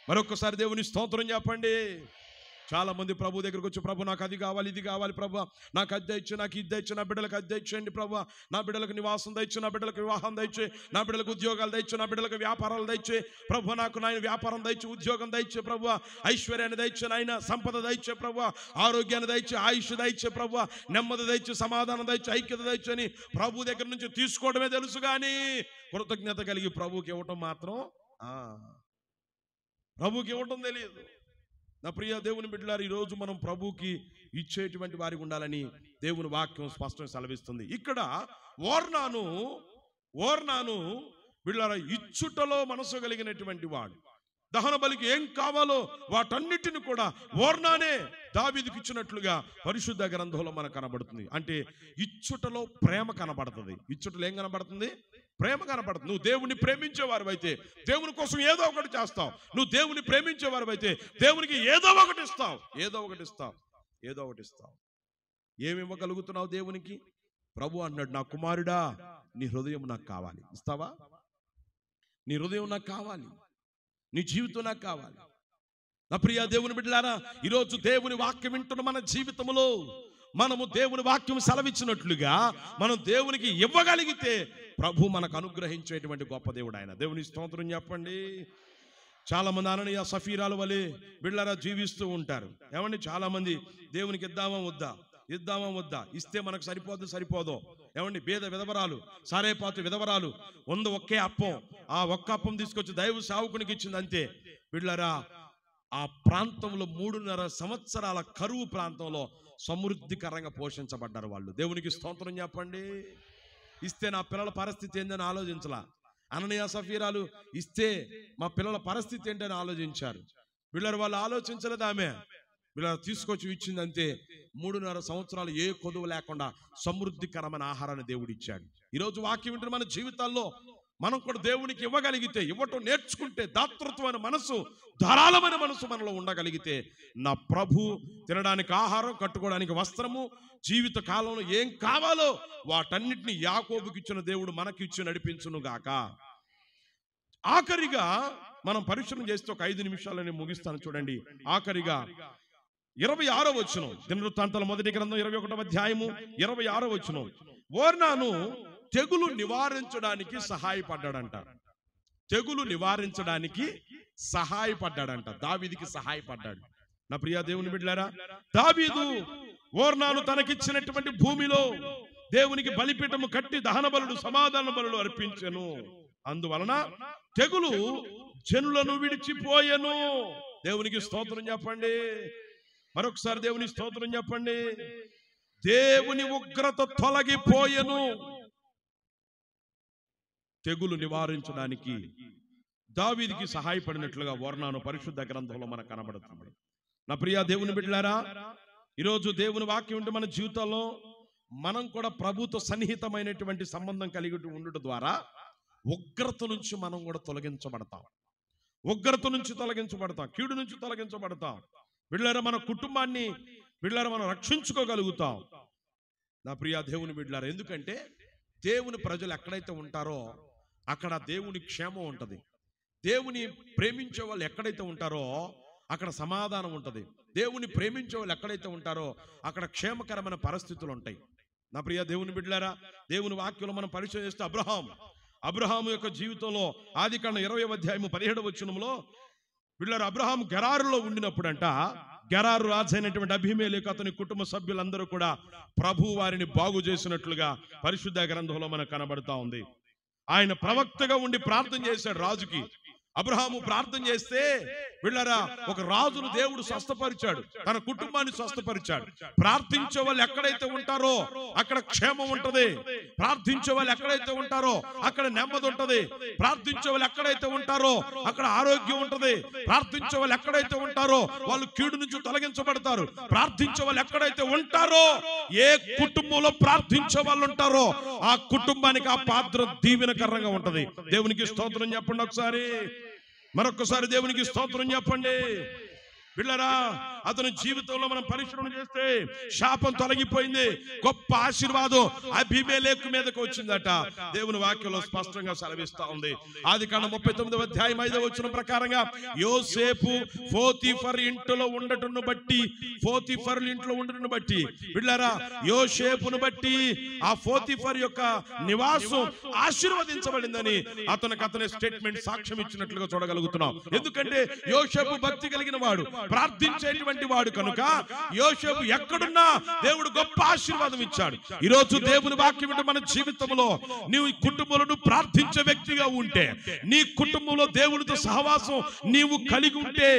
[SPEAKER 1] మరొకసారి దేవుని స్తోత్రం చెప్పండి. చాలా మంది ప్రభు దగ్గరకు వచ్చి, ప్రభు నాకు అది కావాలి, ఇది కావాలి, ప్రభు నాకు అది దయచు, నాకు ఇది దయచు, నా బిడ్డలకు అది దయచేయండి ప్రభు, నా బిడ్డలకు నివాసం దయచు, నా బిడ్డలకు వివాహం దయచే, నా బిడ్డలకు ఉద్యోగాలు దయచు, నా బిడ్డలకు వ్యాపారాలు దయచే ప్రభు, నాకు నాయన వ్యాపారం దయచు, ఉద్యోగం దయచే ప్రభు, ఐశ్వర్యాన్ని దయచే నాయన, సంపద దయచే ప్రభు, ఆరోగ్యాన్ని దయచే, ఆయుష్ దయచే ప్రభు, నెమ్మది దయచే, సమాధానం దయచే, ఐక్యత దయచే అని ప్రభు దగ్గర నుంచి తీసుకోవడమే తెలుసు. కానీ కృతజ్ఞత కలిగి ప్రభుకి ఇవ్వటం మాత్రం ప్రభుకి ఇవ్వటం తెలియదు. నా ప్రియ దేవుని బిడ్డలారా, ఈరోజు మనం ప్రభుకి ఇచ్చేటువంటి వారికి ఉండాలని దేవుని వాక్యం స్పష్టంగా సెలవిస్తుంది. ఇక్కడ ఓర్నాను బిడ్డలారా ఇచ్చుటలో మనసు కలిగినటువంటి వాడు. దహన బలికి ఏం కావాలో వాటన్నిటిని కూడా ఓర్నానే దావీదుకి ఇచ్చినట్లుగా పరిశుద్ధ గ్రంథంలో మనకు కనబడుతుంది. అంటే ఇచ్చుటలో ప్రేమ కనబడుతుంది. ఇచ్చుటలో ఏం కనబడుతుంది? ప్రేమ కనబడుతుంది. నువ్వు దేవుని ప్రేమించేవారు అయితే దేవుని కోసం ఏదో ఒకటి చేస్తావు. నువ్వు దేవుని ప్రేమించేవారు అయితే దేవునికి ఏదో ఒకటి ఇస్తావు. ఏమి ఇవ్వగలుగుతున్నావు దేవునికి? ప్రభు అన్నాడు, నా కుమారుడా నీ హృదయం నాకు కావాలి. ఇస్తావా? నీ హృదయం నాకు కావాలి, నీ జీవితం నాకు కావాలి. నా ప్రియ దేవుని బిడ్డలారా, ఈరోజు దేవుని వాక్యం వింటున్న మన జీవితంలో మనము దేవుని వాక్యం సెలవిచ్చినట్లుగా మనం దేవునికి ఇవ్వగలిగితే ప్రభు మనకు అనుగ్రహించేటువంటి గొప్ప దేవుడు ఆయన. దేవుని స్తోత్రం చెప్పండి. చాలా మంది అననీయ సఫీరాల వలె బిళ్ళరా జీవిస్తూ ఉంటారు. ఏమండి, చాలా మంది దేవునికి ఇద్దామా వద్దా, ఇస్తే మనకు సరిపోదో. ఏమండి, బేద విధవరాలు, సారేపాతు విధవరాలు ఒకే అప్పం, ఆ ఒక్క అప్పం తీసుకొచ్చి దైవ సేవకునికి ఇచ్చింది అంతే. బిళ్ళరా ఆ ప్రాంతంలో 3.5 సంవత్సరాల కరువు ప్రాంతంలో సమృద్ధికరంగా పోషించబడ్డారు వాళ్ళు. దేవునికి స్తోత్రం చెప్పండి. ఇస్తే నా పిల్లల పరిస్థితి ఏందని ఆలోచించలా. అననీయ సఫీరాలు ఇస్తే మా పిల్లల పరిస్థితి ఏంటని ఆలోచించారు. వీళ్ళరు వాళ్ళు ఆలోచించలేదు. ఆమె వీళ్ళ తీసుకొచ్చి ఇచ్చింది అంతే. 3.5 సంవత్సరాలు ఏ కొదువు లేకుండా సమృద్ధికరమైన ఆహారాన్ని దేవుడు ఇచ్చాడు. ఈరోజు వాక్యం వింటున్న మన జీవితాల్లో మనం కూడా దేవునికి ఇవ్వగలిగితే, ఇవ్వటం నేర్చుకుంటే, దాతృత్వమైన మనసు, ధారాళమైన మనసు మనలో ఉండగలిగితే, నా ప్రభు తినడానికి ఆహారం, కట్టుకోవడానికి వస్త్రము, జీవిత కాలంలో ఏం కావాలో వాటన్నిటిని యాకోబుకి ఇచ్చిన దేవుడు మనకి ఇచ్చి నడిపించును గాక. ఆఖరిగా మనం పరిశ్రమ చేస్తే ఒక 5 నిమిషాలు నేను ముగిస్తాను చూడండి. ఆఖరిగా 26వ వచనం, దినవృత్తాంతాల మొదటి గ్రంథం 21వ అధ్యాయము 26వ వచనం. ఓర్నాను తెగులు నివారించడానికి సహాయపడ్డాడంట. తెగులు నివారించడానికి సహాయపడ్డాడంట. దావీదుకి సహాయపడ్డాడు. నా ప్రియ దేవుని బిడ్డలారా, దావీదు ఓర్నాను తనకిచ్చినటువంటి భూమిలో దేవునికి బలిపీఠము కట్టి దహన బలుడు, సమాధాన బలుడు అర్పించెను. అందువలన తెగులు జనులను విడిచిపోయెను. దేవునికి స్తోత్రం చెప్పండి. మరొకసారి దేవుని స్తోత్రం చెప్పండి. దేవుని ఉగ్రత తొలగిపోయెను. తెగులు నివారించడానికి దావీదుకి సహాయపడినట్లుగా ఓర్నాను పరిశుద్ధ గ్రంథంలో మనకు కనబడుతుంది. నా ప్రియ దేవుని బిడ్డలారా, ఈరోజు దేవుని వాక్యం ఉంటే మన జీవితంలో మనం కూడా ప్రభుతో సన్నిహితమైనటువంటి సంబంధం కలిగి ఉండటం ద్వారా ఉగ్రత నుంచి మనం కూడా తొలగించబడతాం. కీడు నుంచి తొలగించబడతాం. బిడ్డలారా, మన కుటుంబాన్ని మనం రక్షించుకోగలుగుతాం. నా ప్రియ దేవుని బిడ్డలారా, ఎందుకంటే దేవుని ప్రజలు ఎక్కడైతే ఉంటారో అక్కడ దేవుని క్షేమం ఉంటుంది. దేవుని ప్రేమించే వాళ్ళు ఎక్కడైతే ఉంటారో అక్కడ సమాధానం ఉంటుంది. దేవుని ప్రేమించే వాళ్ళు ఎక్కడైతే ఉంటారో అక్కడ క్షేమకరమైన పరిస్థితులు ఉంటాయి. నా ప్రియ దేవుని బిడ్డలారా, దేవుని వాక్యంలో మనం పరిచయం చేస్తే అబ్రహాము యొక్క జీవితంలో ఆదికాండం 20వ అధ్యాయము 17వ వచనంలో బిడ్డలారా, అబ్రహాము గెరారులో ఉండినప్పుడంట, గెరారు రాజైనటువంటి అబీమెలెకు అతని కుటుంబ సభ్యులందరూ కూడా ప్రభు వారిని బాగు చేసినట్లుగా పరిశుద్ధ గ్రంథంలో మనకు కనబడతా ఉంది. ఆయన ప్రవక్తగా ఉండి ప్రార్థన చేశాడు రాజుకి. అబ్రహాము ప్రార్థన చేస్తే వీళ్ళరా ఒక రాజును దేవుడు స్వస్థపరిచాడు, తన కుటుంబాన్ని స్వస్థపరిచాడు. ప్రార్థించే వాళ్ళు ఎక్కడైతే ఉంటారో అక్కడ క్షేమం ఉంటది. ప్రార్థించే వాళ్ళు ఎక్కడైతే ఉంటారో అక్కడ నెమ్మది ఉంటది. ప్రార్థించే వాళ్ళు ఎక్కడైతే ఉంటారో అక్కడ ఆరోగ్యం ఉంటది. ప్రార్థించే వాళ్ళు ఎక్కడైతే ఉంటారో వాళ్ళు కీడు నుంచి తొలగించబడతారు. ప్రార్థించే వాళ్ళు ఎక్కడైతే ఉంటారో, ఏ కుటుంబంలో ప్రార్థించే వాళ్ళు ఉంటారో ఆ కుటుంబానికి ఆ పాత్ర దీవెనకరంగా ఉంటది. దేవునికి స్తోత్రం చెప్పండి. ఒకసారి మరొకసారి దేవునికి స్తోత్రం చెప్పండి. పిల్లరా, అతని జీవితంలో మనం పరిశ్రమ చేస్తే శాపం తొలగిపోయింది. గొప్ప ఆశీర్వాదం అబీమెలెకు మీదకి వచ్చిందట. దేవుని వాక్యంలో స్పష్టంగా సెలవిస్తా ఉంది. ఆదికాండం 39వ అధ్యాయం 5వ వచనం ప్రకారంగా యోసేపు పోతీఫర్ ఇంట్లో ఉండటను బట్టి పిల్లరా, యోసేపును బట్టి ఆ పోతీఫర్ యొక్క నివాసం ఆశీర్వదించబడిందని అతని స్టేట్మెంట్ సాక్ష్యం ఇచ్చినట్లుగా చూడగలుగుతున్నాం. ఎందుకంటే యోసేపు భక్తి కలిగిన వాడు, ప్రార్థించేటువంటి వాడు కనుక యోసేపు ఎక్కడున్నా దేవుడు గొప్ప ఆశీర్వాదం ఇచ్చాడు. ఈరోజు దేవుని వాక్యం మన జీవితంలో నీవు కుటుంబంలో ప్రార్థించే వ్యక్తిగా ఉంటే, నీ కుటుంబంలో దేవునితో సహవాసం నీవు కలిగి ఉంటే,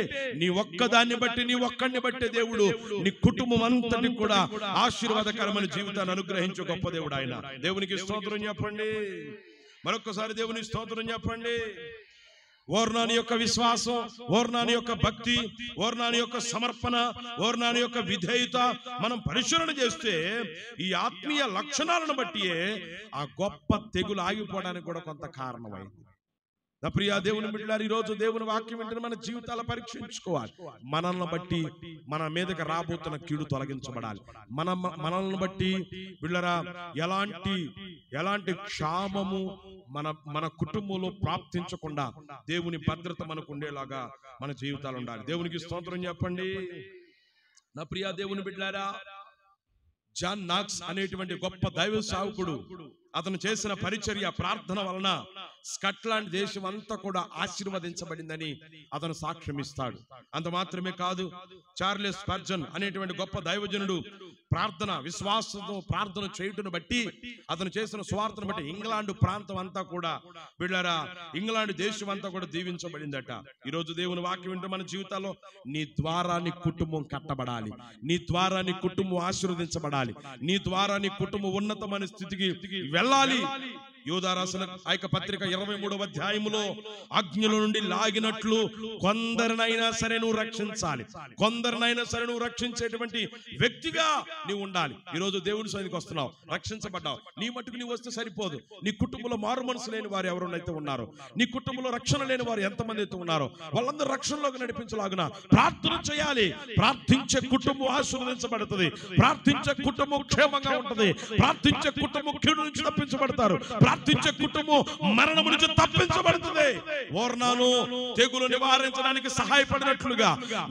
[SPEAKER 1] నీ ఒక్కదాన్ని బట్టి నీ ఒక్కడిని బట్టి దేవుడు నీ కుటుంబం అంతటి కూడా ఆశీర్వాదకరమైన జీవితాన్ని అనుగ్రహించే గొప్ప దేవుడు ఆయన. దేవునికి స్తోత్రం చెప్పండి. మరొకసారి దేవునికి స్తోత్రం చెప్పండి. ఓర్నాని యొక్క విశ్వాసం, ఓర్నాని యొక్క భక్తి, ఓర్నాని యొక్క సమర్పణ, ఓర్నాని యొక్క విధేయత మనం పరిశీలన చేస్తే ఈ ఆత్మీయ లక్షణాలను బట్టియే ఆ గొప్ప తెగులు ఆగిపోవడానికి కూడా కొంత కారణమైంది. నా ప్రియ దేవుని బిడ్డలారా, ఈరోజు దేవుని వాక్యం వింటే మన జీవితాలు పరీక్షించుకోవాలి. మనల్ని బట్టి మన మీదకి రాబోతున్న కీడు తొలగించబడాలి. మనల్ని బట్టి బిడ్డలారా ఎలాంటి క్షామము మన కుటుంబంలో ప్రాప్తించకుండా దేవుని భద్రత మనకు ఉండేలాగా మన జీవితాలు ఉండాలి. దేవునికి స్తోత్రం చెప్పండి. నా ప్రియ దేవుని బిడ్డలారా, జాన్ నాక్స్ అనేటువంటి గొప్ప దైవ సేవకుడు అతను చేసిన పరిచర్య ప్రార్థన వలన స్కాట్లాండ్ దేశం అంతా కూడా ఆశీర్వదించబడిందని అతను సాక్ష్యమిస్తాడు. అంత మాత్రమే కాదు, చార్లెస్ స్పర్జన్ అనేటువంటి గొప్ప దైవజనుడు ప్రార్థన విశ్వాసంతో ప్రార్థన చేయుటను బట్టి, అతను చేసిన సువార్తను బట్టి ఇంగ్లాండ్ ప్రాంతం అంతా కూడా బిడ్డలారా, ఇంగ్లాండ్ దేశం అంతా కూడా దీవించబడిందట. ఈరోజు దేవుని వాక్యం వింటే మన జీవితాల్లో నీ ద్వారా నీ కుటుంబం కట్టబడాలి, నీ ద్వారా నీ కుటుంబం ఆశీర్వదించబడాలి, నీ ద్వారా నీ కుటుంబం ఉన్నతమైన స్థితికి వెళ్ళాలి. యూదా రాసిన ఆ యొక్క పత్రిక 23వ అధ్యాయములో అగ్నిలో నుండి లాగినట్లు కొందరినైనా సరే నువ్వు రక్షించాలి, కొందరినైనా సరే నువ్వు రక్షించేటువంటి వ్యక్తిగా నీవు ఉండాలి. ఈరోజు దేవుని సన్నిధికి వస్తున్నావు, రక్షించబడ్డావు, నీ మట్టుకు నీవు వస్తే సరిపోదు. నీ కుటుంబంలో మారు మనసు లేని వారు ఎవరైతే ఉన్నారో, నీ కుటుంబంలో రక్షణ లేని వారు ఎంతమంది అయితే ఉన్నారో వాళ్ళందరూ రక్షణలోకి నడిపించలాగున ప్రార్థన చేయాలి. ప్రార్థించే కుటుంబం ఆశీర్వదించబడుతుంది, ప్రార్థించే కుటుంబం క్షేమంగా ఉంటుంది, ప్రార్థించే కుటుంబం కీడు నుంచి తప్పించబడతారు, ప్రార్థించే కుటుంబం మరణం నుంచి తప్పించబడుతుంది. ఓర్నాను తెగులు నివారించడానికి సహాయపడినట్లుగా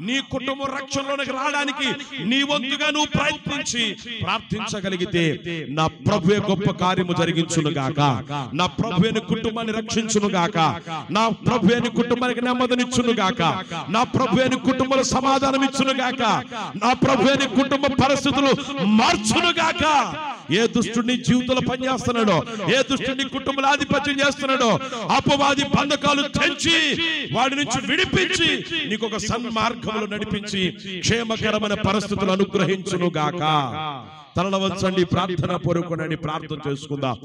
[SPEAKER 1] నీ కుటుంబం రక్షణలోనికి రావడానికి నీ వంతుగా నువ్వు ప్రయత్నించి ప్రార్థించగలిగితే నా ప్రభువే గొప్ప కార్యము జరిగించును గాక, నా ప్రభువే నీ కుటుంబాన్ని రక్షించును గాక, నా ప్రభువే నీ కుటుంబానికి నెమ్మదినిచ్చును గాక, నా ప్రభువే నీ కుటుంబంలో సమాధానం ఇచ్చును గాక, నా ప్రభువే నీ కుటుంబ పరిస్థితులు మార్చును గాక. ఏ దుష్టుని జీవితంలో పనిచేస్తున్నాడో, ఏ దుష్టుని కుటుంబంలో ఆధిపత్యం చేస్తున్నాడో అపవాది బంధకాలు తెంచి వాడి నుంచి విడిపించి నీకు ఒక సన్మార్గంలో నడిపించి క్షేమకరమైన పరిస్థితులు అనుగ్రహించును గాక. తలల వంచండి, ప్రార్థన పూర్వకండి, ప్రార్థన చేసుకుందాం.